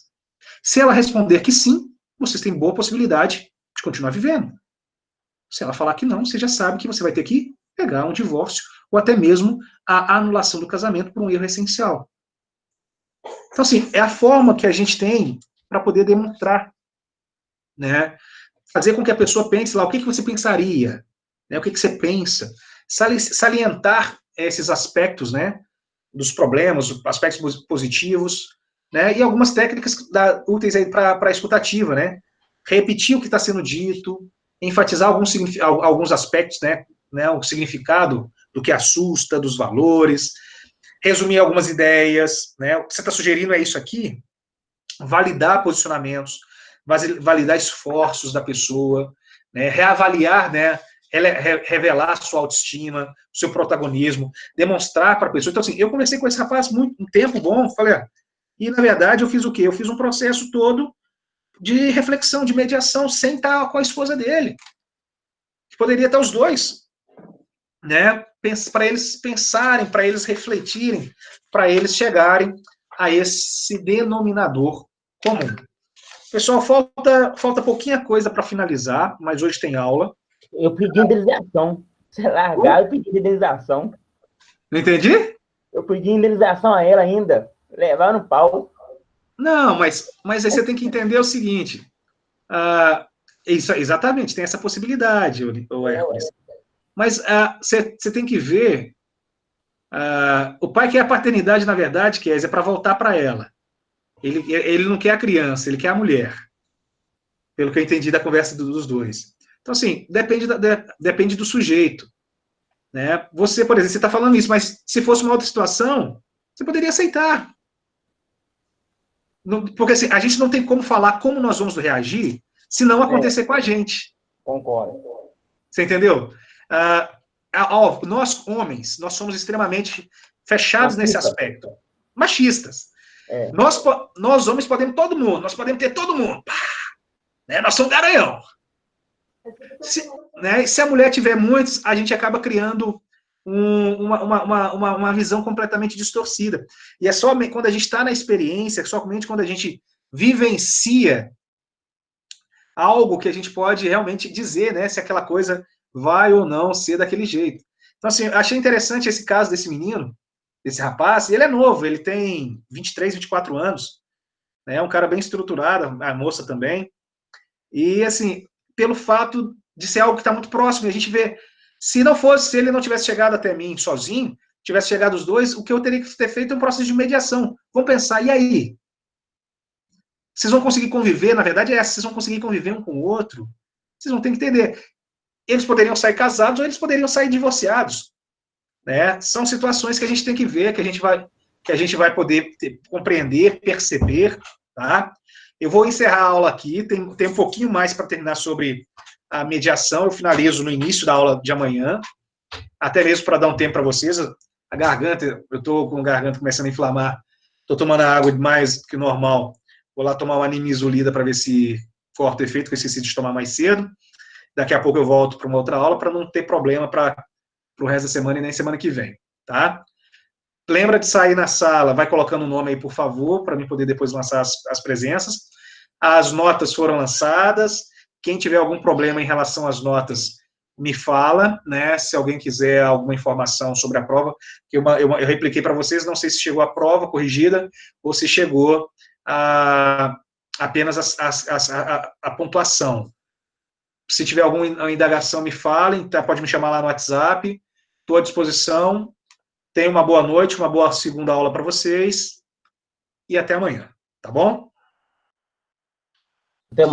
Se ela responder que sim, vocês têm boa possibilidade de continuar vivendo. Se ela falar que não, você já sabe que você vai ter que pegar um divórcio ou até mesmo a anulação do casamento por um erro essencial. Então, assim, é a forma que a gente tem para poder demonstrar, né? Fazer com que a pessoa pense lá, o que você pensaria, né? O que você pensa, salientar esses aspectos, né? Dos problemas, aspectos positivos, né? E algumas técnicas úteis aí para a escutativa, né? Repetir o que está sendo dito, enfatizar alguns aspectos, né? O significado do que assusta, dos valores, resumir algumas ideias, né? O que você está sugerindo é isso aqui, validar posicionamentos, validar esforços da pessoa, né? Reavaliar, né? Revelar sua autoestima, seu protagonismo, demonstrar para a pessoa. Então, assim, eu conversei com esse rapaz um tempo bom, falei, e na verdade eu fiz o quê? Eu fiz um processo todo de reflexão, de mediação, sem estar com a esposa dele. Poderia estar os dois, né? Para eles pensarem, para eles refletirem, para eles chegarem a esse denominador comum. Pessoal, falta pouquinha coisa para finalizar, mas hoje tem aula. Eu pedi indenização. Você largaram, eu pedi indenização. Não entendi? Eu pedi indenização a ela ainda. Levar no pau. Não, mas aí você tem que entender o seguinte. Exatamente, tem essa possibilidade, o Hércules. Mas você tem que ver. O pai quer a paternidade, na verdade, é para voltar para ela. Ele não quer a criança, ele quer a mulher. Pelo que eu entendi da conversa dos dois. Então, assim, depende do sujeito. Né? Você, por exemplo, você está falando isso, mas se fosse uma outra situação, você poderia aceitar. Porque assim, a gente não tem como falar como nós vamos reagir se não acontecer com a gente. Concordo. Você entendeu? Nós, homens, nós somos extremamente fechados nesse aspecto. Machistas. Nós, homens, podemos todo mundo. Nós podemos ter todo mundo. Pá, né? Nós somos garanhão. Se a mulher tiver muitos, a gente acaba criando uma visão completamente distorcida. E é só quando a gente está na experiência, somente quando a gente vivencia algo que a gente pode realmente dizer, né, se aquela coisa vai ou não ser daquele jeito. Então, assim, achei interessante esse caso desse menino, desse rapaz. Ele é novo, ele tem 23, 24 anos, né, é um cara bem estruturado, a moça também. E, assim, pelo fato de ser algo que está muito próximo, a gente vê, se ele não tivesse chegado até mim sozinho, tivesse chegado os dois, o que eu teria que ter feito é um processo de mediação. Vamos pensar, e aí? Vocês vão conseguir conviver, na verdade é essa, vocês vão conseguir conviver um com o outro? Vocês vão ter que entender. Eles poderiam sair casados ou eles poderiam sair divorciados. Né? São situações que a gente tem que ver, que a gente vai poder compreender, perceber, tá? Eu vou encerrar a aula aqui, tem um pouquinho mais para terminar sobre a mediação, eu finalizo no início da aula de amanhã, até mesmo para dar um tempo para vocês. A garganta, eu estou com a garganta começando a inflamar, estou tomando água mais do que normal, vou lá tomar uma nimesulida para ver se corta o efeito, que eu esqueci de tomar mais cedo. Daqui a pouco eu volto para uma outra aula, para não ter problema para o resto da semana e nem semana que vem, tá? Lembra de sair na sala, vai colocando o nome aí, por favor, para mim poder depois lançar as presenças. As notas foram lançadas. Quem tiver algum problema em relação às notas, me fala, né? Se alguém quiser alguma informação sobre a prova, eu repliquei para vocês, não sei se chegou a prova corrigida ou se chegou apenas a pontuação. Se tiver alguma indagação, me falem, tá? Pode me chamar lá no WhatsApp, estou à disposição. Tenha uma boa noite, uma boa segunda aula para vocês e até amanhã, tá bom? Até amanhã.